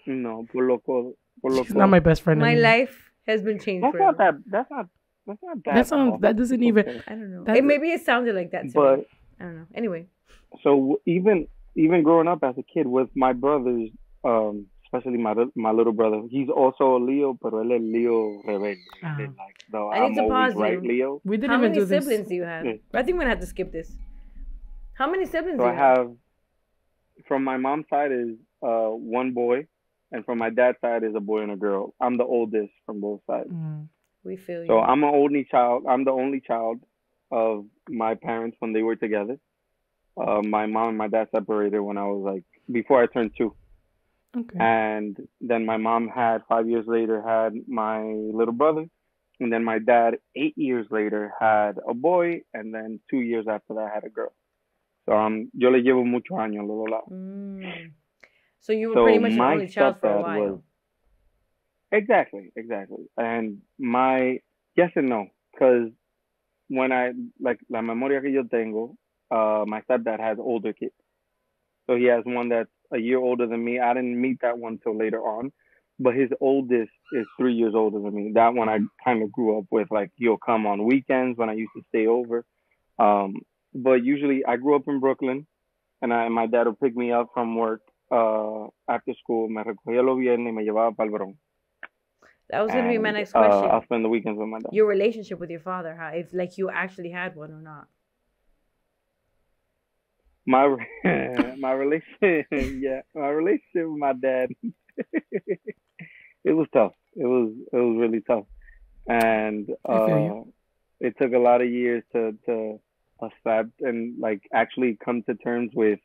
Speaker 2: No, por lo codo.
Speaker 3: She's not my best friend
Speaker 1: My
Speaker 3: anymore.
Speaker 1: life has been changed.
Speaker 2: That's
Speaker 1: forever.
Speaker 2: not that.
Speaker 3: That doesn't even.
Speaker 1: I don't know.
Speaker 3: That's-
Speaker 1: Maybe it sounded like that to
Speaker 2: But
Speaker 1: me. I don't know. Anyway.
Speaker 2: so even growing up as a kid with my brothers, especially my little brother. He's also a Leo, but él es Leo rebelde. Él es like the
Speaker 1: I need
Speaker 2: I'm
Speaker 1: to
Speaker 2: always
Speaker 1: pause
Speaker 2: right
Speaker 1: you.
Speaker 2: Leo.
Speaker 3: We didn't
Speaker 1: How
Speaker 3: even
Speaker 1: many
Speaker 3: do this.
Speaker 1: siblings do you have?
Speaker 2: Yeah.
Speaker 1: I think we're gonna have to skip this. How many siblings
Speaker 2: So
Speaker 1: do
Speaker 2: I
Speaker 1: you have?
Speaker 2: have, from my mom's side is one boy, and from my dad's side is a boy and a girl. I'm the oldest from both sides.
Speaker 3: Mm.
Speaker 1: We feel you.
Speaker 2: So I'm an only child. I'm the only child of my parents when they were together. My mom and my dad separated when I was like before I turned 2,
Speaker 3: Okay.
Speaker 2: and then my mom had 5 years later had my little brother, and then my dad 8 years later had a boy, and then 2 years after that had a girl. So yo le llevo muchos años a los dos lados.
Speaker 1: So you were
Speaker 2: So
Speaker 1: pretty much an
Speaker 2: my
Speaker 1: only child for a
Speaker 2: stepdad
Speaker 1: while.
Speaker 2: was exactly, and my yes and no, because when I like la memoria que yo tengo, my stepdad has older kids. So he has one that's a year older than me. I didn't meet that one till later on, but his oldest is 3 years older than me. That one I kind of grew up with. Like he'll come on weekends when I used to stay over. But usually I grew up in Brooklyn, and my dad would pick me up from work after school. Me recogía los viernes y me llevaba para el Bronx.
Speaker 1: That was gonna be my next question.
Speaker 2: I'll spend the weekends with my dad.
Speaker 1: Your relationship with your father, how if like you actually had one or not?
Speaker 2: My relationship, yeah, my relationship with my dad, it was tough. It was really tough, and it took a lot of years to accept and like actually come to terms with,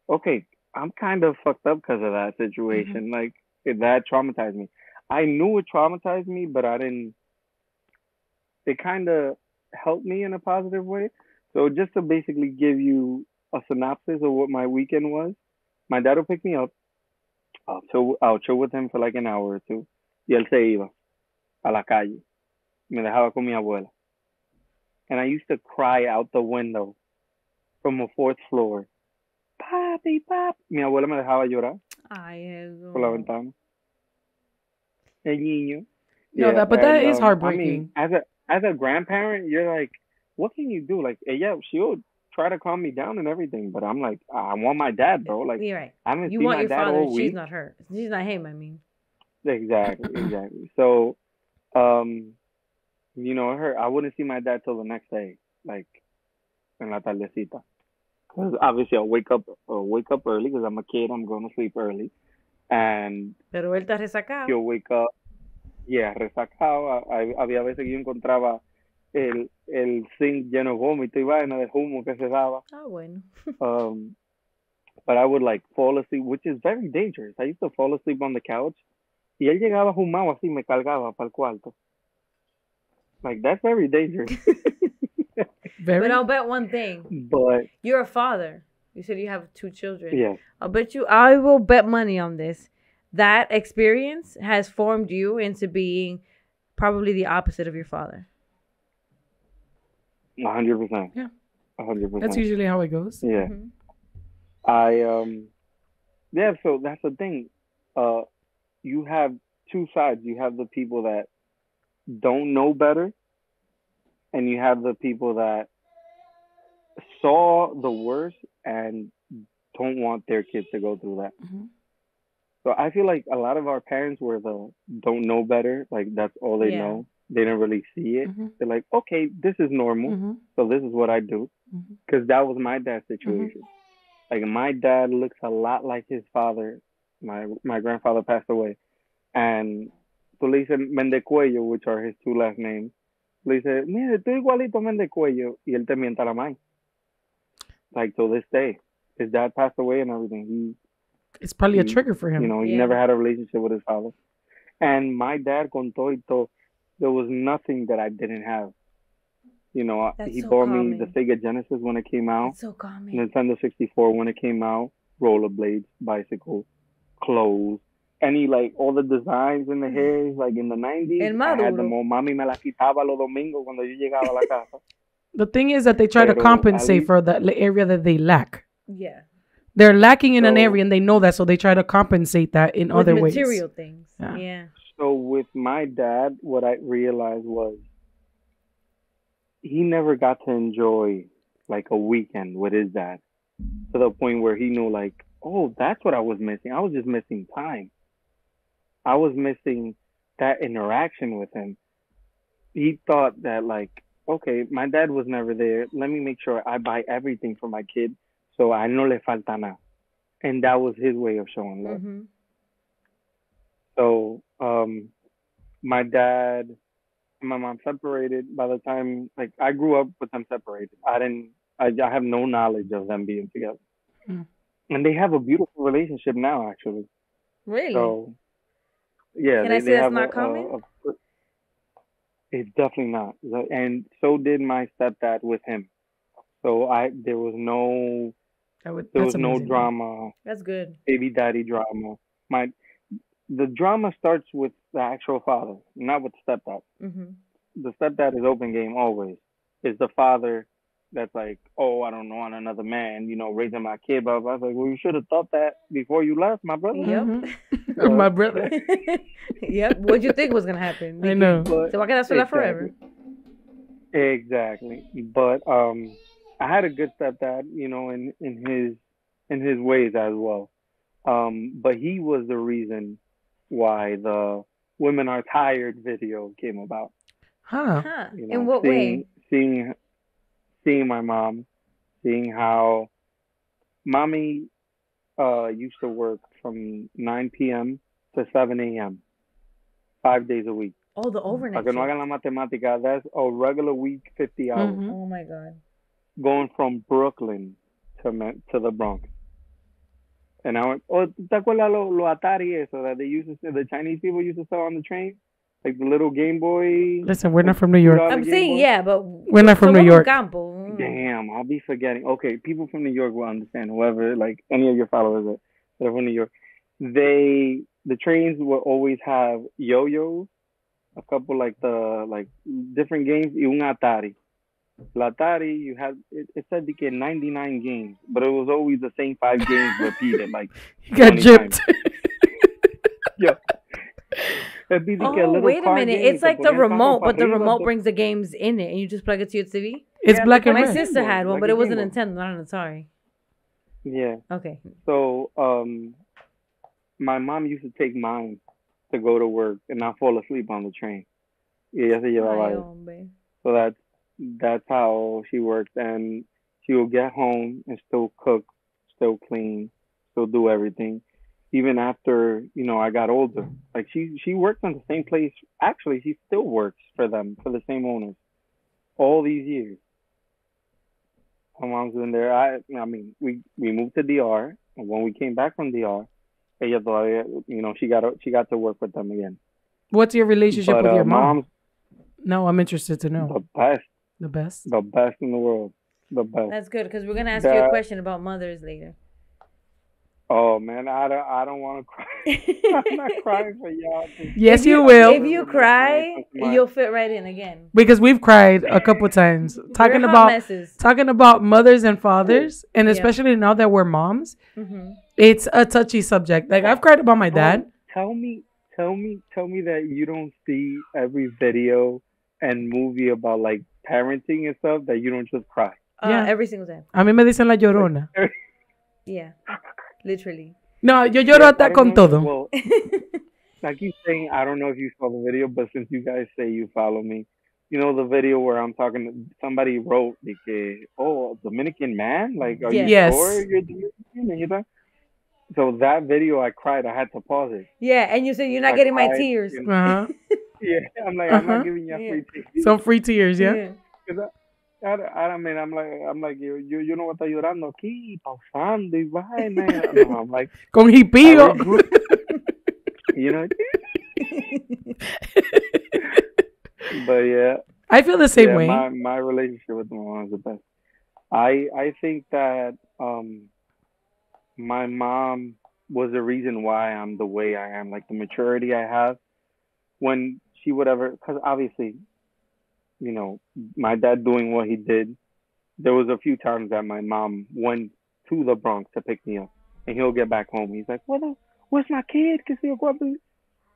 Speaker 2: okay, I'm kind of fucked up because of that situation. Like that traumatized me. I knew it traumatized me, but I didn't. It kind of helped me in a positive way. So just to basically give you a synopsis of what my weekend was, my dad would pick me up. I'll chill with him for like an hour or two. Y él se iba a la calle. Me dejaba con mi abuela. And I used to cry out the window from a 4th floor. Papi, papi. Mi abuela me dejaba llorar por la ventana. El niño.
Speaker 3: No,
Speaker 2: Yeah,
Speaker 3: but that is
Speaker 2: I
Speaker 3: heartbreaking.
Speaker 2: mean, as a grandparent, you're like, what can you do? Like, yeah, she'll try to calm me down and everything, but I'm like, I want my dad, bro. Like,
Speaker 1: You're right.
Speaker 2: I haven't
Speaker 1: You
Speaker 2: seen
Speaker 1: want
Speaker 2: my
Speaker 1: your
Speaker 2: dad
Speaker 1: father.
Speaker 2: all week.
Speaker 1: She's not her. She's not him. I mean.
Speaker 2: Exactly. So, you know, I wouldn't see my dad till the next day, like, en la tardecita. Because obviously I'll wake up early because I'm a kid. I'm going to sleep early, and
Speaker 1: Pero él está resacado.
Speaker 2: he'll wake up, yeah, resacado. Había veces que yo encontraba el zinc lleno de vómito y vaina de humo que se daba.
Speaker 1: Ah, bueno.
Speaker 2: But I would like fall asleep, which is very dangerous. I used to fall asleep on the couch, y él llegaba humado así, me cargaba para el cuarto. Like that's very dangerous.
Speaker 1: But I'll bet one thing.
Speaker 2: But
Speaker 1: you're a father. You said you have 2 children.
Speaker 2: Yeah.
Speaker 1: I will bet money on this. That experience has formed you into being probably the opposite of your father.
Speaker 2: 100%.
Speaker 3: Yeah.
Speaker 2: 100%.
Speaker 3: That's usually how it goes.
Speaker 2: Yeah. Yeah, so that's the thing. You have 2 sides. You have the people that don't know better, and you have the people that saw the worst and don't want their kids to go through that. So I feel like a lot of our parents were the don't know better. Like that's all they know. They didn't really see it. They're like, okay, this is normal. So this is what I do. Because that was my dad's situation. Like my dad looks a lot like his father. My grandfather passed away. And so le dice Mendecuello, which are his 2 last names. Le dice, mire, tú igualito Mendecuello. Y él te mienta la madre. Like till this day. His dad passed away and everything.
Speaker 3: It's probably a trigger for him.
Speaker 2: You know, he never had a relationship with his father. And my dad, con todo y todo, there was nothing that I didn't have. You know, he bought me the Sega Genesis when it came out.
Speaker 1: That's so calming.
Speaker 2: Nintendo 64 when it came out. Rollerblades, bicycles, clothes. Any, like, all the designs in the hairs, like in the 90s. I had them all. Mami me la quitaba los domingos cuando yo llegaba a la casa.
Speaker 3: The thing is that they try to compensate for the area that they lack.
Speaker 1: Yeah.
Speaker 3: They're lacking in an area and they know that, so they try to compensate that in other ways.
Speaker 1: Material things. Yeah.
Speaker 2: So with my dad, what I realized was he never got to enjoy like a weekend with his dad to the point where he knew like, oh, that's what I was missing. I was just missing time. I was missing that interaction with him. He thought that like, okay, my dad was never there. Let me make sure I buy everything for my kid so I no le falta nada. And that was his way of showing love.
Speaker 1: Mm-hmm.
Speaker 2: So my dad and my mom separated by the time like I grew up with them separated. I have no knowledge of them being together.
Speaker 3: Mm.
Speaker 2: And they have a beautiful relationship now actually.
Speaker 1: Really?
Speaker 2: So yeah,
Speaker 1: Can I
Speaker 2: they
Speaker 1: say that's
Speaker 2: have
Speaker 1: not common?
Speaker 2: it's definitely not. And so did my stepdad with him. So there was no
Speaker 3: That's
Speaker 2: no
Speaker 3: amazing.
Speaker 2: drama,
Speaker 1: That's good.
Speaker 2: baby daddy drama. The drama starts with the actual father, not with the stepdad.
Speaker 1: Mm-hmm.
Speaker 2: The stepdad is open game always. It's the father that's like, oh, I don't know, on another man, raising my kid. Blah blah. I was like, well, you should have thought that before you left, my brother.
Speaker 1: Yep.
Speaker 3: Mhm. My brother.
Speaker 1: Yep. What'd you think was gonna happen?
Speaker 3: I know.
Speaker 2: But
Speaker 1: So why can't I say that forever?
Speaker 2: Exactly. But I had a good stepdad, in his ways as well. But he was the reason why the "Women Are Tired" video came about.
Speaker 3: Huh.
Speaker 1: Huh.
Speaker 2: You
Speaker 1: In
Speaker 2: know,
Speaker 1: what way?
Speaker 2: seeing my mom, seeing how mommy used to work from 9 p.m. to 7 a.m. 5 days a week.
Speaker 1: Oh, the
Speaker 2: Para
Speaker 1: overnight
Speaker 2: que no
Speaker 1: shift.
Speaker 2: hagan la matemática, that's a regular week, 50 hours,
Speaker 3: Mhm.
Speaker 1: Oh my god.
Speaker 2: going from Brooklyn to the Bronx. And I went, oh, ¿te acuerdas lo Atari eso that they used to the Chinese people used to sell on the train? Like the little Game Boy.
Speaker 3: Listen, we're not from New York.
Speaker 1: I'm saying yeah, but
Speaker 3: We're not from New
Speaker 1: somos
Speaker 3: York.
Speaker 1: Campo. Mm.
Speaker 2: Damn, I'll be forgetting. Okay, people from New York will understand. Whoever, like any of your followers that are from New York, the trains will always have yo-yos, a couple like different games, y un Atari. La Atari, you had it said to get 99 games, but it was always the same 5 games repeated like
Speaker 3: You got
Speaker 2: 20
Speaker 3: gypped.
Speaker 2: times. Yeah. It'd be like a
Speaker 1: Oh,
Speaker 2: little
Speaker 1: wait a
Speaker 2: car
Speaker 1: minute.
Speaker 2: game,
Speaker 1: It's
Speaker 2: te
Speaker 1: like the
Speaker 2: ponían el carro
Speaker 1: remote,
Speaker 2: pa
Speaker 1: but the
Speaker 2: arriba,
Speaker 1: remote
Speaker 2: to-
Speaker 1: brings the games in it, and you just plug it to your TV.
Speaker 3: It's
Speaker 2: Yeah,
Speaker 3: black and
Speaker 1: My
Speaker 3: red.
Speaker 1: sister
Speaker 2: Game Boy,
Speaker 1: had one,
Speaker 2: like
Speaker 1: but
Speaker 2: a
Speaker 1: it was a
Speaker 2: Game Boy.
Speaker 1: Nintendo, not an Atari.
Speaker 2: Yeah.
Speaker 1: Okay.
Speaker 2: So my mom used to take mine to go to work and not fall asleep on the train. Y ella se llevaba
Speaker 1: Ay,
Speaker 2: eso.
Speaker 1: hombre.
Speaker 2: So that's how she worked, and she will get home and still cook, still clean, still do everything, even after I got older. Like she worked on the same place. Actually, she still works for them, for the same owners, all these years. My mom's been there. I mean, we moved to DR, and when we came back from DR, ella todavía, she got to work with them again.
Speaker 3: What's your relationship
Speaker 2: But
Speaker 3: with your
Speaker 2: my
Speaker 3: mom?
Speaker 2: mom's
Speaker 3: No, I'm interested to know.
Speaker 2: the best,
Speaker 3: The best.
Speaker 2: the best in the world, the best.
Speaker 1: That's good because we're gonna ask you a
Speaker 2: That-
Speaker 1: question about mothers later.
Speaker 2: Oh man, I don't want to cry. I'm not crying for y'all.
Speaker 3: Yes, you
Speaker 1: If
Speaker 3: will.
Speaker 1: you cry, you'll fit right in again.
Speaker 3: Because we've cried a couple times talking
Speaker 1: We're hot
Speaker 3: about
Speaker 1: messes.
Speaker 3: mothers and fathers, and
Speaker 1: Yeah.
Speaker 3: especially now that we're moms,
Speaker 1: Mm-hmm.
Speaker 3: it's a touchy subject. Like I've cried about my dad.
Speaker 2: Tell me that you don't see every video and movie about like parenting and stuff that you don't just cry.
Speaker 3: Yeah.
Speaker 1: Every single time.
Speaker 3: A mí me dicen la llorona.
Speaker 1: Yeah. Literally.
Speaker 3: No, yo lloro
Speaker 2: I
Speaker 3: hasta
Speaker 2: don't
Speaker 3: con
Speaker 2: know-
Speaker 3: todo.
Speaker 2: Well, I keep saying I don't know if you saw the video, but since you guys say you follow me, you know the video where I'm talking. Somebody wrote like, "Oh, Dominican man, like, are you
Speaker 3: Yes.
Speaker 2: sure you're Dominican?" And you know? So that video, I cried. I had to pause it.
Speaker 1: Yeah, and you said you're not
Speaker 2: I
Speaker 1: getting my
Speaker 2: cried,
Speaker 1: tears.
Speaker 2: you know?
Speaker 3: Uh-huh.
Speaker 2: Yeah, I'm like, I'm
Speaker 3: Uh-huh.
Speaker 2: not giving you
Speaker 1: Yeah.
Speaker 2: free tickets.
Speaker 3: Some free tears, yeah?
Speaker 2: I mean, I'm like, you know what está llorando aquí, pausando y vaina. No, I'm like,
Speaker 3: Con
Speaker 2: I
Speaker 3: hipío.
Speaker 2: regret, you know. But yeah,
Speaker 3: I feel the same
Speaker 2: yeah,
Speaker 3: way.
Speaker 2: my relationship with my mom is the best. I think that my mom was the reason why I'm the way I am, like the maturity I have. When she would ever, because obviously, my dad doing what he did, there was a few times that my mom went to the Bronx to pick me up, and he'll get back home. He's like, where's my kid? Que se yo cuánto.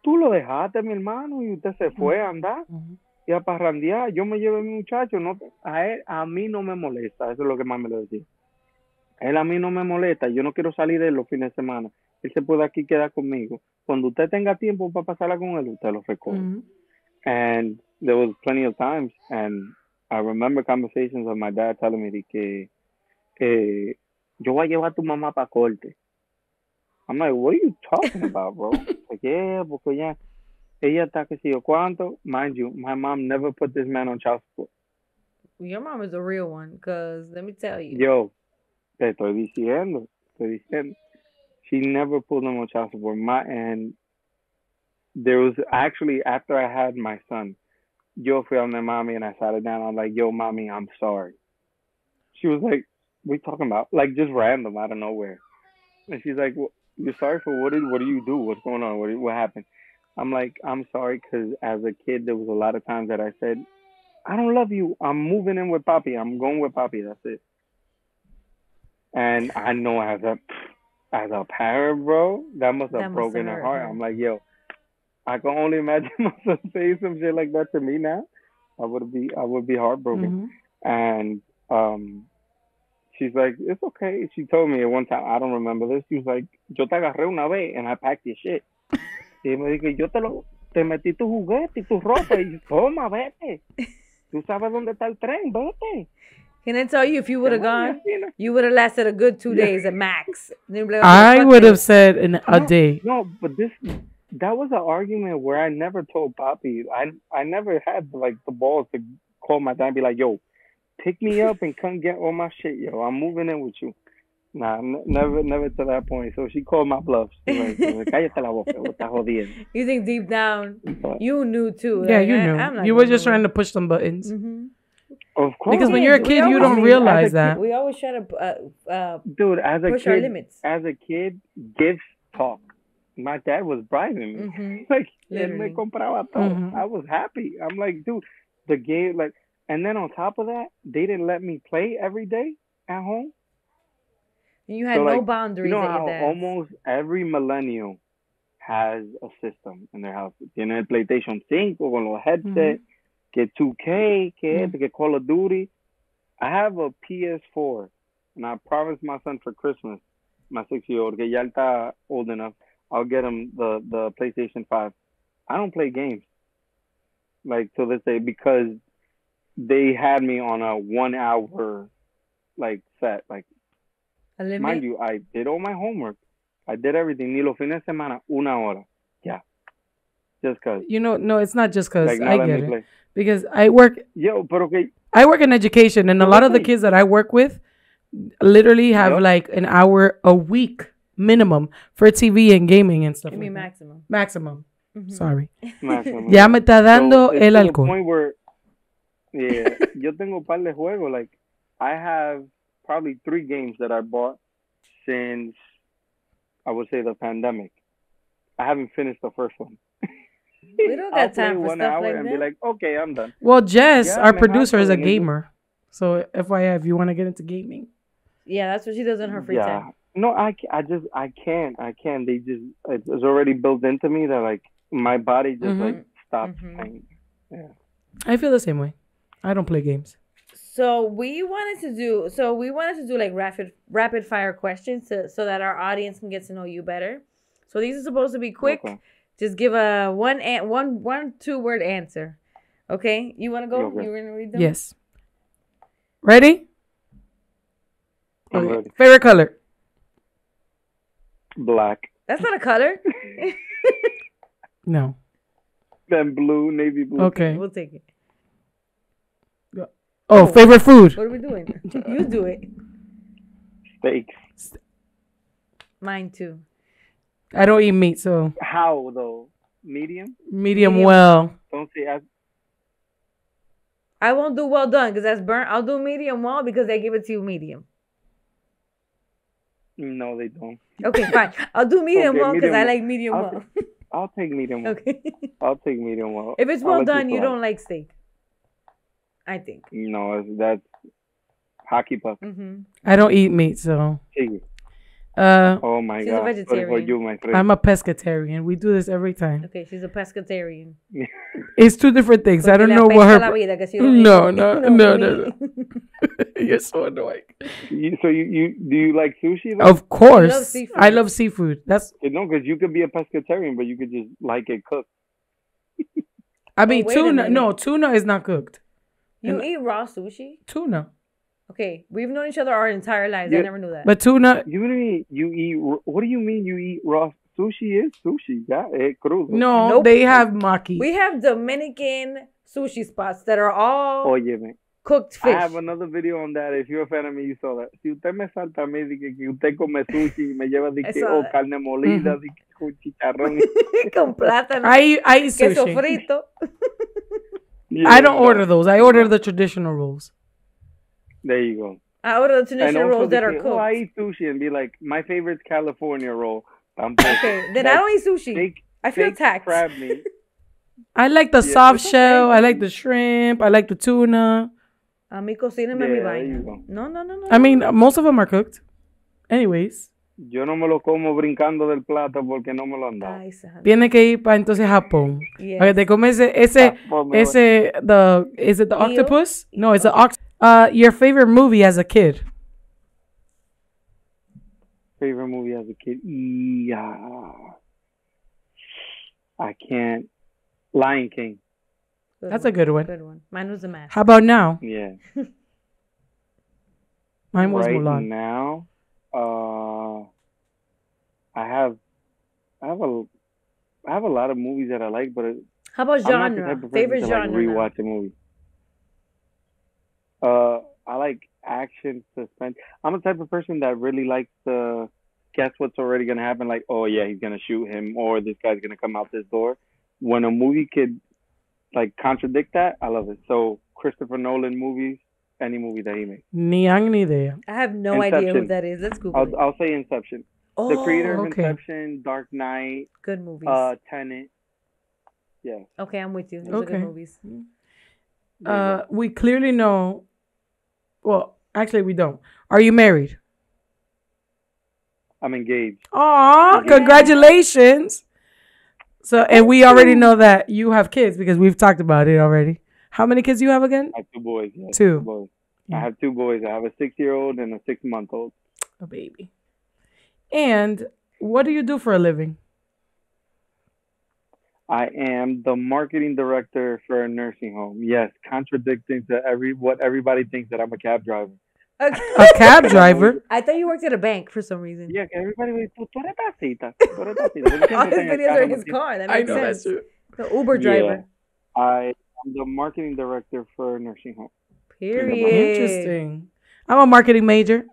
Speaker 2: Tú lo dejaste, mi hermano, y usted se fue a andar y a parrandear. Yo me llevo a mi muchacho. No, a mí no me molesta. Eso es lo que más me lo decía. Él a mí no me molesta. Yo no quiero salir de él los fines de semana. él se puede aquí quedar conmigo. Cuando usted tenga tiempo para pasarla con él, usted lo recoge.
Speaker 3: Mhm.
Speaker 2: And there was plenty of times, and I remember conversations of my dad telling me de que yo voy a llevar a tu mamá para corte. I'm like, what are you talking about, bro? Like, yeah, porque ella está que si yo cuánto. Mind you, my mom never put this man on child support.
Speaker 1: Your mom is a real one, because let me tell you.
Speaker 2: Yo, te estoy diciendo. She never pulled him on child support. And there was actually, after I had my son, yo fui a my mommy and I sat her down. I'm like, yo, mommy, I'm sorry. She was like, what are you talking about? Like, just random out of nowhere. And she's like, well, you're sorry for what? What do you do? What's going on? What happened? I'm like, I'm sorry because as a kid, there was a lot of times that I said, I don't love you. I'm moving in with Papi. I'm going with Papi. That's it. And I know as a parent, bro, that must have broken her heart. I'm like, yo, I can only imagine myself saying some shit like that to me now. I would be heartbroken.
Speaker 3: Mhm.
Speaker 2: And she's like, it's okay. She told me at one time, I don't remember this. She was like, yo te agarré una vez and I packed your shit. Y me dije, yo te metí tu juguete y tu ropa y toma, vete. Tú sabes dónde está el tren, vete.
Speaker 1: Can I tell you, if you would have gone, you would have lasted a good 2 days at max. Like,
Speaker 3: I would have said in a day.
Speaker 2: No, but that was an argument where I never told Papi. I never had like the balls to call my dad and be like, yo, pick me up and come get all my shit, yo. I'm moving in with you. Nah, never to that point. So she called my bluff. She's like, cállate la boca, estás jodiendo.
Speaker 1: You think deep down, you knew too.
Speaker 3: Yeah,
Speaker 1: like,
Speaker 3: you knew.
Speaker 1: I'm not
Speaker 3: you were just trying to push some buttons.
Speaker 2: Of course.
Speaker 3: Because when you're a kid, you don't realize that.
Speaker 1: We always try to
Speaker 2: dude, as a
Speaker 1: push
Speaker 2: kid,
Speaker 1: our limits.
Speaker 2: As a kid, gifts talk. My dad was bribing me. Like, él me compraba todo. I was happy. I'm like, dude, the game, like, and then on top of that, they didn't let me play every day at home.
Speaker 1: You had no boundaries.
Speaker 2: You know how almost every millennial has a system in their house. Tiene el PlayStation 5 con los headsets, que 2K, que Call of Duty. I have a PS4, and I promised my son for Christmas, my 6-year-old, que ya está old enough, I'll get him the PlayStation 5. I don't play games, like, to this day, because they had me on a 1 hour, like, set, like, mind you, I did all my homework. I did everything. Ni los fines de semana, 1 hora. Yeah. Just cause.
Speaker 3: You know, no, it's not just cause.
Speaker 2: Like,
Speaker 3: I get it. Because I work.
Speaker 2: Yo, but okay.
Speaker 3: I work in education, and a lot of the kids that I work with literally have like an hour a week minimum for TV and gaming and stuff.
Speaker 1: I mean, maximum.
Speaker 3: Maximum. Sorry.
Speaker 2: Maximum.
Speaker 3: Ya me está dando el alcohol.
Speaker 2: Point where, yeah, yo tengo un par de juegos. Like, I have probably 3 games that I bought since, I would say, the pandemic. I haven't finished the first one.
Speaker 1: We don't got time for stuff like that.
Speaker 2: And be like, okay, I'm done.
Speaker 3: Well, Jess, our producer, is a gamer. So, FYI, if you want to get into gaming.
Speaker 1: Yeah, that's what she does in her free time.
Speaker 2: No, I can't. They just, it's already built into me that, like, my body just, like, stops playing. Yeah.
Speaker 3: I feel the same way. I don't play games.
Speaker 1: So we wanted to do like rapid fire questions so that our audience can get to know you better. So these are supposed to be quick. Okay. Just give a one 2-word answer. Okay? You want to go? Okay. You want to read them?
Speaker 3: Yes. Ready?
Speaker 2: I'm ready.
Speaker 3: Favorite color?
Speaker 2: Black.
Speaker 1: That's not a color.
Speaker 3: No.
Speaker 2: Then blue, navy blue.
Speaker 3: Okay.
Speaker 1: We'll take it.
Speaker 3: Oh, favorite food.
Speaker 1: What are we doing? You do it.
Speaker 2: Steaks.
Speaker 1: Mine too.
Speaker 3: I don't eat meat, so.
Speaker 2: How though? Medium?
Speaker 3: Medium well.
Speaker 2: Don't say as.
Speaker 1: I won't do well done because that's burnt. I'll do medium well because they give it to you medium.
Speaker 2: No, they don't.
Speaker 1: Okay, fine. I'll do medium well because I like medium well.
Speaker 2: I'll take medium well.
Speaker 1: Okay.
Speaker 2: I'll take medium well.
Speaker 1: If it's well done, you don't like steak. I think.
Speaker 2: No, that's hockey puck.
Speaker 3: I don't eat meat, so.
Speaker 2: Oh my
Speaker 1: She's a
Speaker 2: God. Sorry for
Speaker 1: vegetarian.
Speaker 2: you, my friend.
Speaker 3: I'm a pescatarian. We do this every time.
Speaker 1: Okay, she's a pescatarian.
Speaker 3: It's two different things. I
Speaker 1: Porque
Speaker 3: don't
Speaker 1: le
Speaker 3: know what
Speaker 1: apesta la
Speaker 3: her.
Speaker 1: vida, que si don't
Speaker 3: No,
Speaker 1: eat-
Speaker 3: no,
Speaker 1: don't
Speaker 3: no,
Speaker 1: eat
Speaker 3: no,
Speaker 1: meat.
Speaker 3: You're so annoying.
Speaker 2: So you do you like sushi? Though?
Speaker 3: Of course,
Speaker 1: love seafood.
Speaker 3: I love seafood. That's.
Speaker 2: No, because you could be a pescatarian, but you could just like it cooked.
Speaker 3: I mean,
Speaker 1: wait a
Speaker 3: tuna.
Speaker 1: minute.
Speaker 3: No, tuna is not cooked.
Speaker 1: You eat raw sushi?
Speaker 3: Tuna,
Speaker 1: Okay, we've known each other our entire lives. I
Speaker 2: Yeah.
Speaker 1: never knew that.
Speaker 3: but tuna.
Speaker 2: You eat. What do you mean you eat raw? Sushi is sushi. Yeah, crudo.
Speaker 3: No,
Speaker 1: Nope.
Speaker 3: they have maki.
Speaker 1: We have Dominican sushi spots that are all
Speaker 2: Óyeme.
Speaker 1: cooked
Speaker 2: I
Speaker 1: fish.
Speaker 2: have another video on that. If you're a fan of me, you saw that. Si usted me salta a mí de que usted come sushi, me lleva de
Speaker 1: I
Speaker 2: que
Speaker 1: saw that.
Speaker 2: carne molida, de que con chicharrón.
Speaker 1: Con plátano,
Speaker 3: I eat
Speaker 1: queso
Speaker 3: sushi.
Speaker 1: frito.
Speaker 2: Yeah,
Speaker 3: I don't
Speaker 2: no.
Speaker 3: order those. I order the traditional rolls.
Speaker 2: There you go.
Speaker 1: I order the
Speaker 2: And
Speaker 1: traditional
Speaker 2: also
Speaker 1: rolls that
Speaker 2: they
Speaker 1: are
Speaker 2: say,
Speaker 1: cooked.
Speaker 2: oh, I eat sushi and be like, my favorite's California roll. Tampoco.
Speaker 1: Okay, then I don't eat sushi.
Speaker 2: Fake,
Speaker 1: I feel
Speaker 2: fake
Speaker 1: attacked.
Speaker 2: crab meat.
Speaker 3: I like the
Speaker 2: Yeah,
Speaker 3: soft
Speaker 2: it's okay.
Speaker 3: shell. I like the shrimp. I like the tuna.
Speaker 1: A mí cocíname
Speaker 2: Yeah,
Speaker 1: mi
Speaker 2: there you
Speaker 1: vaina.
Speaker 2: go.
Speaker 1: No.
Speaker 3: I mean, most of them are cooked. Anyways,
Speaker 2: Yo no me lo como brincando del plato porque no me lo han dado.
Speaker 1: Ay, santo.
Speaker 3: tiene que ir para entonces Japón.
Speaker 1: Yes.
Speaker 3: Okay, te comes ese, is it the octopus? No, it's the your favorite movie as a kid?
Speaker 2: Favorite movie as a kid? Yeah. I can't. Lion King.
Speaker 1: Good
Speaker 3: That's a good one.
Speaker 1: Good one. Mine was a mask.
Speaker 3: How about now?
Speaker 2: Yeah.
Speaker 3: Mine was
Speaker 2: right
Speaker 3: Mulan.
Speaker 2: now, I have a lot of movies that I like, but
Speaker 1: How about
Speaker 2: I'm not the
Speaker 1: genre?
Speaker 2: type of person
Speaker 1: Favorite
Speaker 2: to
Speaker 1: genre?
Speaker 2: like
Speaker 1: now?
Speaker 2: rewatch a movie. I like action, suspense. I'm the type of person that really likes to guess what's already gonna happen. Like, oh yeah, he's gonna shoot him, or this guy's gonna come out this door. When a movie could like contradict that, I love it. So Christopher Nolan movies, any movie that he makes.
Speaker 3: Ni ang ni idea.
Speaker 1: I have no idea who
Speaker 2: Inception.
Speaker 1: that is. Let's Google it.
Speaker 2: I'll say Inception.
Speaker 1: Oh,
Speaker 2: The creator of
Speaker 3: okay.
Speaker 2: Inception, Dark Knight,
Speaker 1: good movies.
Speaker 2: Tenet. Yeah.
Speaker 1: Okay, I'm with you. Those are
Speaker 3: Okay.
Speaker 1: good movies.
Speaker 3: We clearly know. Well, actually, we don't. Are you married?
Speaker 2: I'm engaged.
Speaker 3: Aw, congratulations. So, and we already know that you have kids because we've talked about it already. How many kids do you have again?
Speaker 2: I have 2 boys. Yes,
Speaker 3: Two.
Speaker 2: 2 boys.
Speaker 3: Yeah.
Speaker 2: I have 2 boys. I have a 6-year-old and a 6-month-old.
Speaker 3: A baby. And what do you do for a living?
Speaker 2: I am the marketing director for a nursing home. Yes, contradicting to what everybody thinks that I'm a cab driver.
Speaker 1: Okay.
Speaker 3: A cab driver?
Speaker 1: I thought you worked at a bank for some reason.
Speaker 2: Yeah, que everybody was, tú eres taxista. Tú eres taxista.
Speaker 1: All his videos are in his car. That makes sense. The Uber driver.
Speaker 2: I am the marketing director for a nursing home.
Speaker 1: Period.
Speaker 3: Interesting. I'm a marketing major.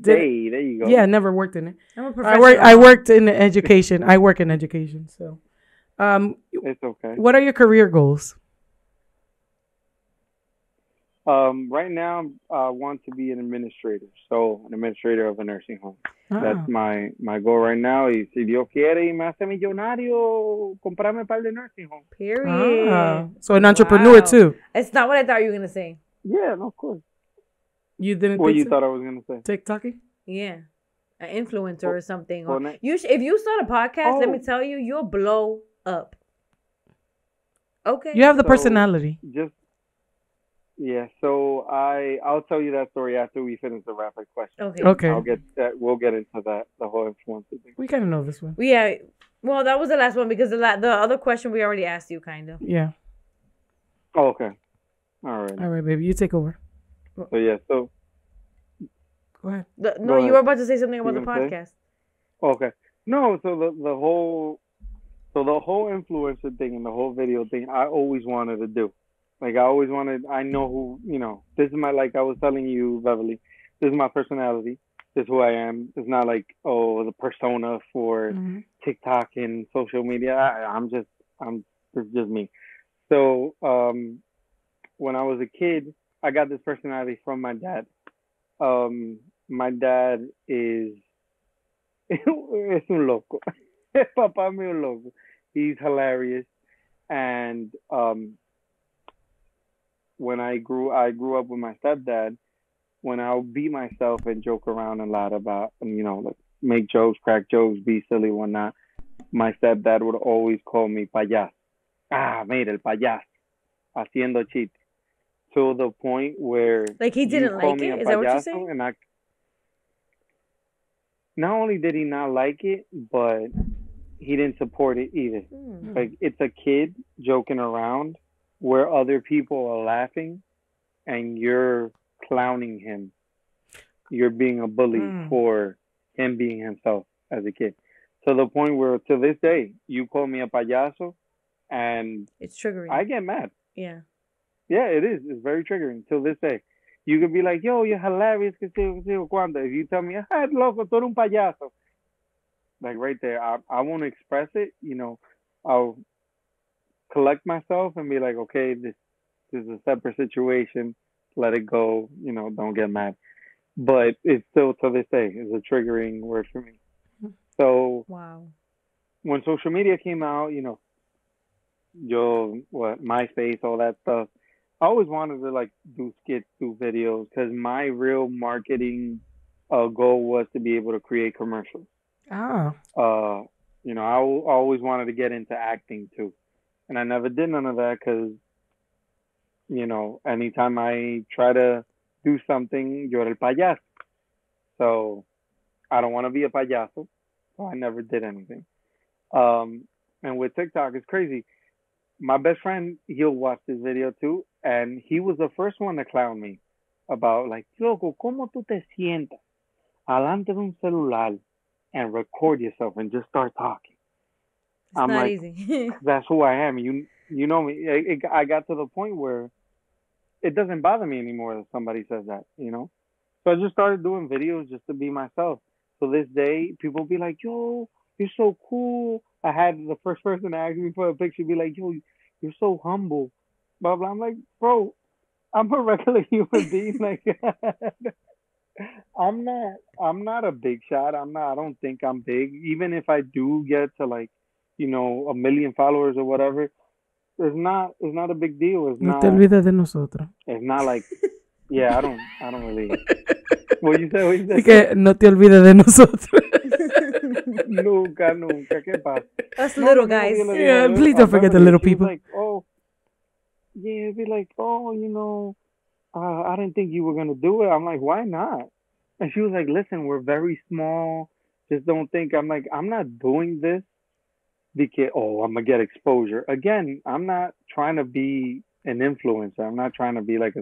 Speaker 2: Hey, there you go.
Speaker 3: Yeah, never worked in it.
Speaker 1: I'm a professional.
Speaker 3: I worked in education. I work in education. So,
Speaker 2: It's okay.
Speaker 3: what are your career goals?
Speaker 2: Right now, I want to be an administrator. So, an administrator of a nursing home. That's my goal right now. Y si Dios quiere y me hace millonario, comprarme un par de nursing home.
Speaker 1: Period.
Speaker 3: So an entrepreneur
Speaker 1: Wow.
Speaker 3: too.
Speaker 1: It's not what I thought you were gonna say.
Speaker 2: Yeah, no, of course.
Speaker 3: You didn't
Speaker 2: What
Speaker 3: think
Speaker 2: you
Speaker 3: so?
Speaker 2: thought I was going to say?
Speaker 3: TikToking?
Speaker 1: Yeah, an influencer or something.
Speaker 2: well,
Speaker 1: Or
Speaker 2: ne-
Speaker 1: if you start a podcast, let me
Speaker 2: Oh.
Speaker 1: tell you, you'll blow up. Okay.
Speaker 3: You have the
Speaker 2: So-
Speaker 3: personality.
Speaker 2: So I'll tell you that story after we finish the rapid question.
Speaker 1: Okay.
Speaker 3: Okay.
Speaker 2: We'll get into that, the whole influencer thing.
Speaker 3: We kind of know this one.
Speaker 1: Yeah. Well, that was the last one because the other question we already asked you, kind of.
Speaker 3: Yeah.
Speaker 2: Oh, okay. All right.
Speaker 3: All right, baby. You take over.
Speaker 2: So yeah, so
Speaker 3: Go ahead.
Speaker 1: No,
Speaker 2: Go
Speaker 1: you
Speaker 2: ahead.
Speaker 1: were about to say something about
Speaker 2: You
Speaker 1: the
Speaker 2: gonna say?
Speaker 1: podcast.
Speaker 2: okay. No, so the whole influencer thing and the whole video thing, I always wanted to do. Like I know who, this is like I was telling you, Beverly, this is my personality. This is who I am. It's not like, the persona for TikTok and social media. It's just me. So, when I was a kid, I got this personality from my dad. My dad es un loco. Papá mío un loco. He's hilarious. And when I grew up with my stepdad, when I'll be myself and joke around a lot about, like make jokes, crack jokes, be silly, whatnot, my stepdad would always call me payaso. Ah, mira, el payaso, haciendo chistes. To the point where
Speaker 1: Like he didn't like it? Is that what you're saying?
Speaker 2: and not only did he not like it, but he didn't support it either. Like it's a kid joking around where other people are laughing and you're clowning him. You're being a bully for him being himself as a kid. To the point where to this day, you call me a payaso and
Speaker 1: it's triggering.
Speaker 2: I get mad.
Speaker 1: Yeah.
Speaker 2: Yeah, it is. It's very triggering till this day. You could be like, yo, you're hilarious. If you tell me, ah, loco, tú eres un payaso. Like right there, I won't express it. I'll collect myself and be like, okay, this is a separate situation. Let it go. Don't get mad. But it's still to this day is a triggering word for me. So
Speaker 1: wow.
Speaker 2: When social media came out, MySpace, all that stuff. I always wanted to like do skits, do videos, because my real marketing goal was to be able to create commercials.
Speaker 3: Ah.
Speaker 2: I always wanted to get into acting too, and I never did none of that because, anytime I try to do something, yo era el payaso. So I don't want to be a payaso, so I never did anything. And with TikTok, it's crazy. My best friend, he'll watch this video too, and he was the first one to clown me about like, loco, ¿cómo tú te sientas alante de un celular and record yourself and just start talking?
Speaker 1: It's I'm not like, easy.
Speaker 2: That's who I am. You know me. I got to the point where it doesn't bother me anymore if somebody says that, So I just started doing videos just to be myself. So this day, people be like, yo, you're so cool. I had the first person to ask me for a picture be like, yo, you're so humble. Blah, blah. I'm like, bro, I'm a regular human being. Like, I'm not a big shot. I don't think I'm big. Even if I do get to like, 1 million followers or whatever, it's not a big deal. It's
Speaker 3: no te olvides de nosotros.
Speaker 2: It's not like, yeah, I don't really. What you say?
Speaker 3: Que no te olvides de nosotros.
Speaker 2: Nunca. ¿Qué pasa?
Speaker 1: Us little guys.
Speaker 3: Yeah, please don't forget the little people.
Speaker 2: Like, be like, I didn't think you were gonna do it. I'm like, why not? And she was like, listen, we're very small. Just don't think. I'm like, I'm not doing this because I'm gonna get exposure. Again, I'm not trying to be an influencer. I'm not trying to be like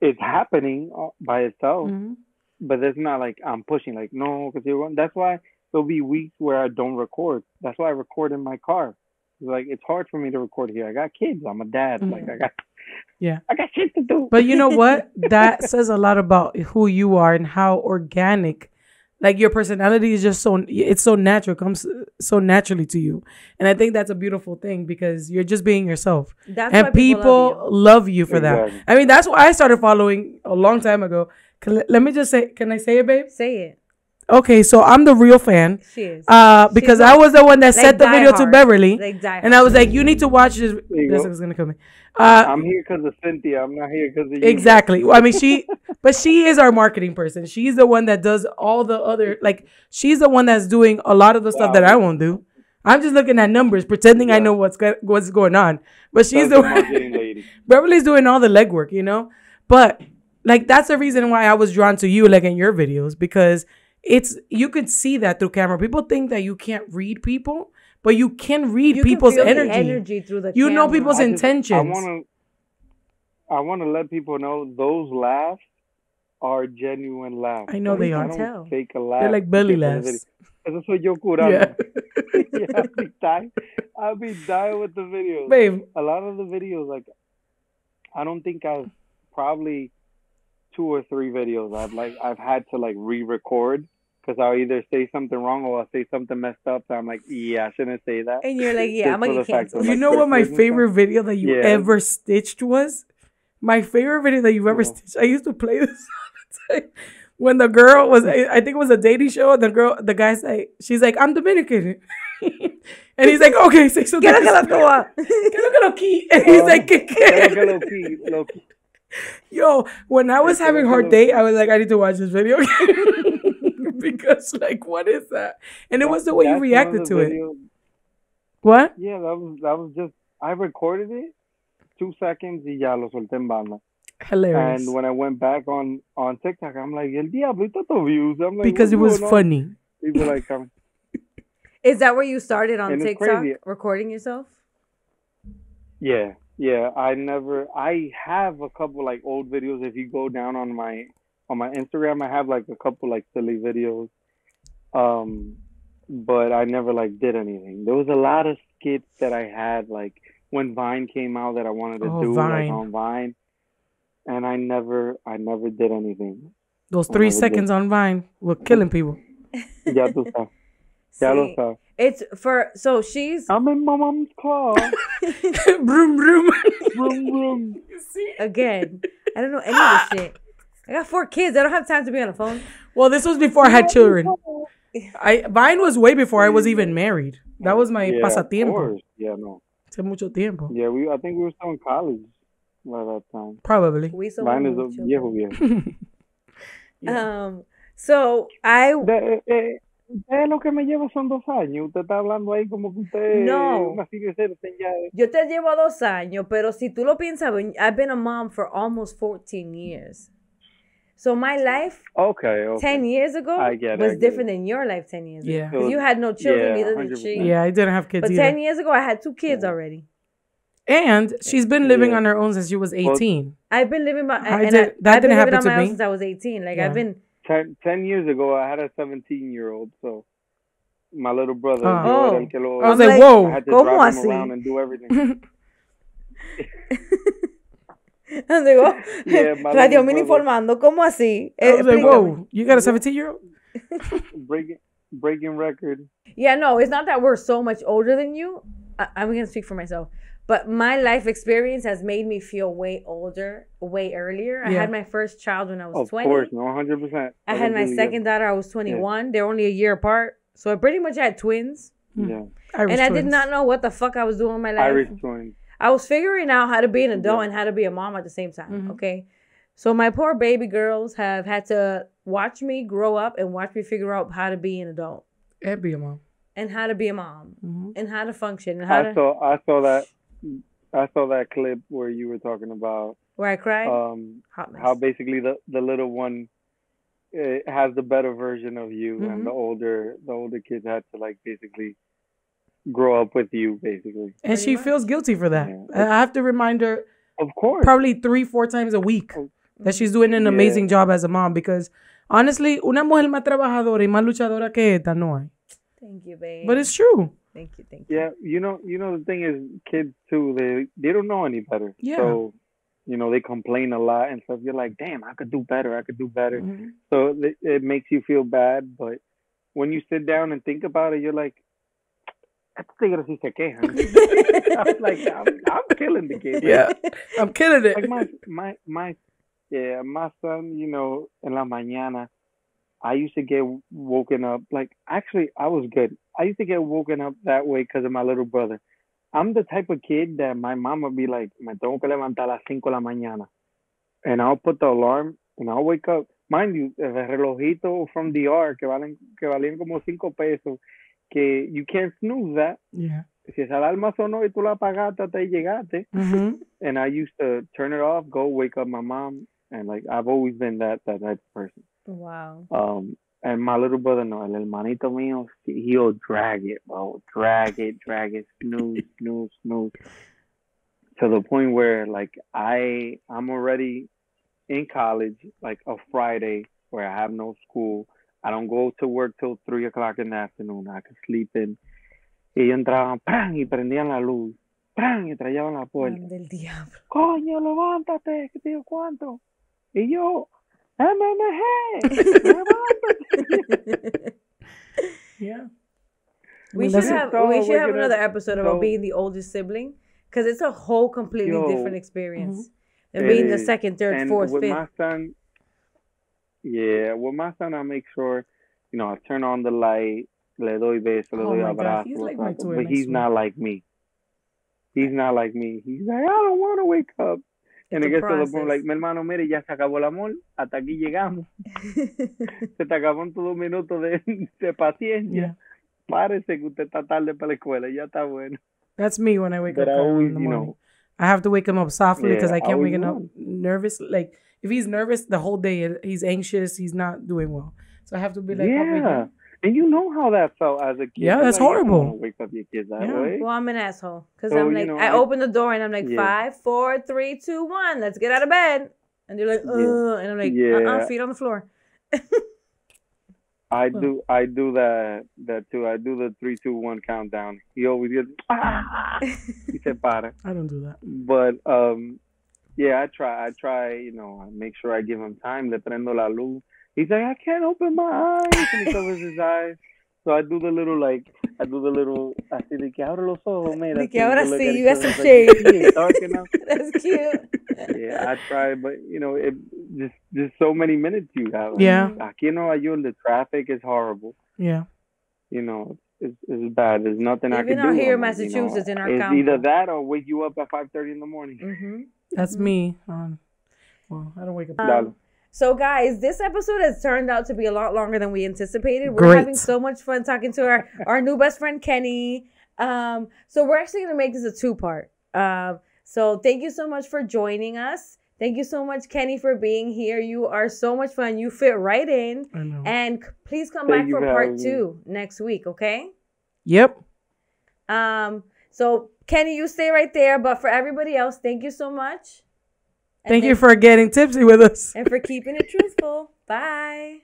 Speaker 2: it's happening by itself. Mm-hmm. But it's not like I'm pushing, like, no, because that's why there'll be weeks where I don't record. That's why I record in my car. Like, it's hard for me to record here. I got kids. I'm a dad. Mm-hmm. Like, I got shit to do.
Speaker 3: But you know what? That says a lot about who you are and how organic, like, your personality is just it's so natural, comes so naturally to you. And I think that's a beautiful thing because you're just being yourself.
Speaker 1: That's
Speaker 3: and
Speaker 1: why
Speaker 3: people love you for that. I mean, that's why I started following a long time ago. Let me just say, can I say it, babe?
Speaker 1: Say it.
Speaker 3: Okay, so I'm the real fan.
Speaker 1: She is.
Speaker 3: Because I was the one that sent the video to Beverly.
Speaker 1: Like
Speaker 3: and I was like, you need to watch this. This is going to come in.
Speaker 2: I'm here because of Cynthia. I'm not here because of you.
Speaker 3: Exactly. I mean, but she is our marketing person. She's the one that does all the other, like, she's the one that's doing a lot of the stuff that I won't do. I'm just looking at numbers, pretending I know what's going on. But she's the marketing lady. Beverly's doing all the legwork, But, like, that's the reason why I was drawn to you, like, in your videos, because you could see that through camera. People think that you can't read people, but you can read people's energy through the camera. Know people's intentions.
Speaker 2: I want to let people know those laughs are genuine laughs.
Speaker 3: I know they are.
Speaker 2: I don't fake a laugh.
Speaker 3: They're like belly laughs.
Speaker 2: Eso soy yo curando. Yeah. I'll be dying with the videos.
Speaker 3: Babe.
Speaker 2: A lot of the videos, like, I don't think I've probably 2 or 3 videos I've had to like re-record because I'll either say something wrong or I'll say something messed up. So I'm like, I shouldn't say that.
Speaker 1: And you're like, I'm gonna get canceled.
Speaker 3: You know what my favorite video that you ever stitched was? My favorite video that you've ever stitched. I used to play this all the time. When the girl was, I think it was a dating show, and the guy she's like, I'm Dominican. And he's like, okay, say something.
Speaker 1: ¿Qué lo que lo
Speaker 3: Quee. And he's like, ¿qué? Yo, when I was
Speaker 2: It's
Speaker 3: having
Speaker 2: a
Speaker 3: hard
Speaker 2: little
Speaker 3: day,
Speaker 2: thing.
Speaker 3: I was like, I need to watch this video because, like, what is that? And it was the way you
Speaker 2: That's one of
Speaker 3: reacted
Speaker 2: the
Speaker 3: to it.
Speaker 2: videos.
Speaker 3: What?
Speaker 2: Yeah, that was just I recorded it 2 seconds y ya lo solté en banda.
Speaker 3: Hilarious.
Speaker 2: And when I went back on TikTok, I'm like, el diablo, y tantos views. I'm like,
Speaker 3: Because it
Speaker 2: what's
Speaker 3: was
Speaker 2: going on?
Speaker 3: funny.
Speaker 2: People like,
Speaker 1: Is that where you started on
Speaker 2: And it's
Speaker 1: TikTok,
Speaker 2: crazy.
Speaker 1: recording yourself?
Speaker 2: yeah. I have a couple like old videos. If you go down on my Instagram, I have like a couple like silly videos. But I never like did anything. There was a lot of skits that I had like when Vine came out that I wanted to do like
Speaker 3: Vine.
Speaker 2: on Vine, and I never did anything.
Speaker 3: Those
Speaker 2: I
Speaker 3: 3
Speaker 2: never
Speaker 3: seconds on Vine were killing people.
Speaker 2: Ya tú sabes. Ya lo
Speaker 1: See,
Speaker 2: sabes.
Speaker 1: it's for so she's
Speaker 2: I'm in my mom's car.
Speaker 3: Broom, broom.
Speaker 2: Vroom, vroom.
Speaker 3: See?
Speaker 1: again. I don't know any of this shit. I got 4 kids. I don't have time to be on the phone.
Speaker 3: Well, this was before I had children. Vine was way before I was even married. That was my
Speaker 2: Yeah, of
Speaker 3: pasatiempo.
Speaker 2: course. Yeah, no.
Speaker 3: Hace mucho tiempo.
Speaker 2: Yeah, I think we were still in college by that time.
Speaker 3: Probably.
Speaker 1: We so
Speaker 2: Vine is a
Speaker 1: mucho.
Speaker 2: viejo.
Speaker 1: So I
Speaker 2: Usted lo que me lleva son 2 años. Usted está hablando ahí como que usted
Speaker 1: No.
Speaker 2: una seriecera ya.
Speaker 1: yo te llevo 2 años, pero si tú lo piensas, I've been a mom for almost 14 years. So my life
Speaker 2: Okay.
Speaker 1: 10 years ago
Speaker 2: I get it,
Speaker 1: was
Speaker 2: I get
Speaker 1: different than your life 10 years
Speaker 3: Yeah.
Speaker 1: ago. 'Cause you had no children,
Speaker 2: Yeah,
Speaker 1: neither did
Speaker 2: 100%.
Speaker 1: she.
Speaker 3: Yeah, I didn't have kids
Speaker 1: But
Speaker 3: either.
Speaker 1: 10 years ago, I had 2 kids
Speaker 2: Yeah.
Speaker 1: already.
Speaker 3: And she's been living
Speaker 2: Yeah.
Speaker 3: on her own since she was 18.
Speaker 1: I've been living by,
Speaker 3: That
Speaker 1: I've
Speaker 3: didn't
Speaker 1: been living
Speaker 3: happen
Speaker 1: on
Speaker 3: to
Speaker 1: my own
Speaker 3: me.
Speaker 1: since I was 18. Like
Speaker 3: Yeah.
Speaker 1: I've been
Speaker 2: 10 years ago, I had a 17-year-old, so my little brother,
Speaker 3: Oh.
Speaker 2: yo era el que lo,
Speaker 3: I was
Speaker 1: I'm
Speaker 3: like,
Speaker 1: like,
Speaker 2: I
Speaker 3: whoa.
Speaker 2: had to
Speaker 1: ¿Cómo
Speaker 2: drive him
Speaker 1: así?
Speaker 2: around and do everything.
Speaker 1: Digo,
Speaker 2: Yeah, my
Speaker 1: Radio
Speaker 2: little
Speaker 1: Mini
Speaker 2: brother.
Speaker 1: informando, ¿cómo así?
Speaker 3: I was like,
Speaker 1: Explícame.
Speaker 3: whoa, you got a 17-year-old?
Speaker 2: breaking record.
Speaker 1: Yeah, no, it's not that we're so much older than you. I'm going to speak for myself. But my life experience has made me feel way older, way earlier. I
Speaker 3: Yeah.
Speaker 1: had my first child when I was
Speaker 2: Of
Speaker 1: 20.
Speaker 2: course, no, 100%.
Speaker 1: I had my second daughter, I was 21. They're only a year apart. So I pretty much had twins.
Speaker 2: Yeah,
Speaker 3: Irish
Speaker 1: And I did
Speaker 3: twins.
Speaker 1: not know what the fuck I was doing in my life.
Speaker 2: Irish twins.
Speaker 1: I was figuring out how to be an adult
Speaker 2: Yeah.
Speaker 1: and how to be a mom at the same time.
Speaker 3: Mhm.
Speaker 1: Okay. So my poor baby girls have had to watch me grow up and watch me figure out how to be an adult
Speaker 3: And be a mom.
Speaker 1: and how to be a mom
Speaker 3: Mhm.
Speaker 1: and how to function and how
Speaker 2: I saw that clip where you were talking about
Speaker 1: where I cried. Hot mess.
Speaker 2: how basically the little one has the better version of you,
Speaker 3: Mhm.
Speaker 2: and the older kids had to like basically grow up with you, basically.
Speaker 3: And she
Speaker 1: much.
Speaker 3: feels guilty for that.
Speaker 2: Yeah.
Speaker 3: I have to remind her
Speaker 2: Of course.
Speaker 3: probably 3-4 times a week that she's doing an
Speaker 2: Yeah.
Speaker 3: amazing job as a mom, because honestly, una mujer más trabajadora y más luchadora que esta no hay.
Speaker 1: Thank you, babe.
Speaker 3: But it's true.
Speaker 1: Thank you. Thank you.
Speaker 2: Yeah, you know the thing is, kids too, they don't know any better.
Speaker 3: Yeah.
Speaker 2: So, they complain a lot and stuff. You're like, damn, I could do better.
Speaker 3: Mhm.
Speaker 2: So it makes you feel bad, but when you sit down and think about it, you're like, estos tigres sí se quejan. I'm like, I'm killing the kid.
Speaker 3: Yeah. I'm killing it.
Speaker 2: Like my son, en la mañana, I used to get woken up. Like, actually, I was good. I used to get woken up that way because of my little brother. I'm the type of kid that my mom would be like, me tengo que levantar a las 5 de la mañana. And I'll put the alarm and I'll wake up. Mind you, el relojito from DR que valían como 5 pesos, que you can't snooze that.
Speaker 3: Yeah.
Speaker 2: Si esa alarma sonó y tú la apagaste hasta ahí llegaste.
Speaker 3: Mhm.
Speaker 2: And I used to turn it off, go wake up my mom, and like I've always been that type of person.
Speaker 1: Wow.
Speaker 2: And my little brother, no, el hermanito mío, he'll drag it, bro, drag it, snooze, to the point where like I'm already in college, like a Friday where I have no school. I don't go to work till 3 o'clock in the afternoon. I can sleep in. Y ellos entraban, ¡pran! Y prendían la luz, ¡pran! Y traían la puerta.
Speaker 1: Man del diablo.
Speaker 2: Coño, levántate, que te digo cuánto. Y yo, MMG, levántate.
Speaker 3: Yeah.
Speaker 1: We
Speaker 3: That's
Speaker 1: should
Speaker 3: it.
Speaker 1: have
Speaker 2: So
Speaker 1: we should
Speaker 2: we're
Speaker 1: have
Speaker 2: gonna-
Speaker 1: another episode about
Speaker 2: so-
Speaker 1: being the oldest sibling, because it's a whole completely
Speaker 2: Yo.
Speaker 1: different experience than
Speaker 2: It
Speaker 1: being the
Speaker 2: is.
Speaker 1: second, third,
Speaker 2: And
Speaker 1: fourth,
Speaker 2: with
Speaker 1: fifth.
Speaker 2: my son, I make sure, I turn on the light, le doy beso, le
Speaker 3: Oh
Speaker 2: doy
Speaker 3: my God,
Speaker 2: abrazo,
Speaker 3: he's like my twin,
Speaker 2: but
Speaker 3: I
Speaker 2: he's
Speaker 3: swear.
Speaker 2: not like me. He's not like me. He's like, I don't want to wake up. En
Speaker 1: a
Speaker 2: el que todo
Speaker 1: process.
Speaker 2: pongo, like, mi hermano, mire, ya se acabó el amor, hasta aquí llegamos. Se te acaban tus 2 minutos de paciencia. Párese que usted está tarde para la escuela, ya está bueno.
Speaker 3: That's me when I wake
Speaker 2: But
Speaker 3: up
Speaker 2: I always,
Speaker 3: in the
Speaker 2: you
Speaker 3: morning.
Speaker 2: know,
Speaker 3: I have to wake him up softly because
Speaker 2: Yeah,
Speaker 3: I can't
Speaker 2: always
Speaker 3: wake him up
Speaker 2: will.
Speaker 3: nervous. Like if he's nervous the whole day, he's anxious. He's not doing well. So I have to be like, "Papa,
Speaker 2: yeah. And you know how that felt as a kid.
Speaker 3: Yeah,
Speaker 2: You're
Speaker 3: that's
Speaker 2: like, you don't
Speaker 3: horrible.
Speaker 2: wanna wake up your kids that
Speaker 3: Yeah.
Speaker 2: way.
Speaker 1: Well, I'm an asshole because
Speaker 2: So,
Speaker 1: I'm
Speaker 2: you
Speaker 1: like,
Speaker 2: know,
Speaker 1: I open the door and I'm like,
Speaker 2: Yeah.
Speaker 1: 5, 4, 3, 2, 1, let's get out of bed. And they're like,
Speaker 2: Yeah.
Speaker 1: and I'm like,
Speaker 2: Yeah.
Speaker 1: feet on the floor.
Speaker 2: I do that too. I do the 3, 2, 1 countdown. He always gets he said para.
Speaker 3: I don't do that."
Speaker 2: But yeah, I try, you know, I make sure I give him time. Le prendo la luz. He's like, I can't open my eyes, and he covers his eyes. So I do the little así de que abre los ojos, mira.
Speaker 1: De que
Speaker 2: así,
Speaker 1: ahora
Speaker 2: look
Speaker 1: sí,
Speaker 2: at
Speaker 1: you
Speaker 2: each
Speaker 1: got
Speaker 2: other,
Speaker 1: some
Speaker 2: like,
Speaker 1: shade.
Speaker 2: "Yeah, it's dark enough."
Speaker 1: That's cute.
Speaker 2: Yeah, I try, but you know, it just so many minutes you have.
Speaker 3: Yeah.
Speaker 2: Aquí en Nueva York, the traffic is horrible.
Speaker 3: Yeah.
Speaker 2: You know, it's bad. There's nothing I
Speaker 1: Even
Speaker 2: can do.
Speaker 1: out here in
Speaker 2: I'm like, you know,
Speaker 1: Massachusetts, in our
Speaker 2: it's
Speaker 1: campo.
Speaker 2: either that or wake you up at 5:30 in the morning.
Speaker 1: Mm-hmm.
Speaker 3: That's me. Well, I don't wake up.
Speaker 2: Dale.
Speaker 1: So, guys, this episode has turned out to be a lot longer than we anticipated. We're
Speaker 3: Great.
Speaker 1: having so much fun talking to our new best friend, Kenny. So we're actually going to make this a 2-part. So thank you so much for joining us. Thank you so much, Kenny, for being here. You are so much fun. You fit right in.
Speaker 3: I know.
Speaker 1: And please come
Speaker 2: Thank
Speaker 1: back
Speaker 2: you
Speaker 1: for
Speaker 2: for
Speaker 1: part
Speaker 2: having
Speaker 1: 2 next week, okay?
Speaker 3: Yep.
Speaker 1: So, Kenny, you stay right there. But for everybody else, thank you so much. And
Speaker 3: Thank you for getting tipsy with us.
Speaker 1: and for keeping it truthful. Bye.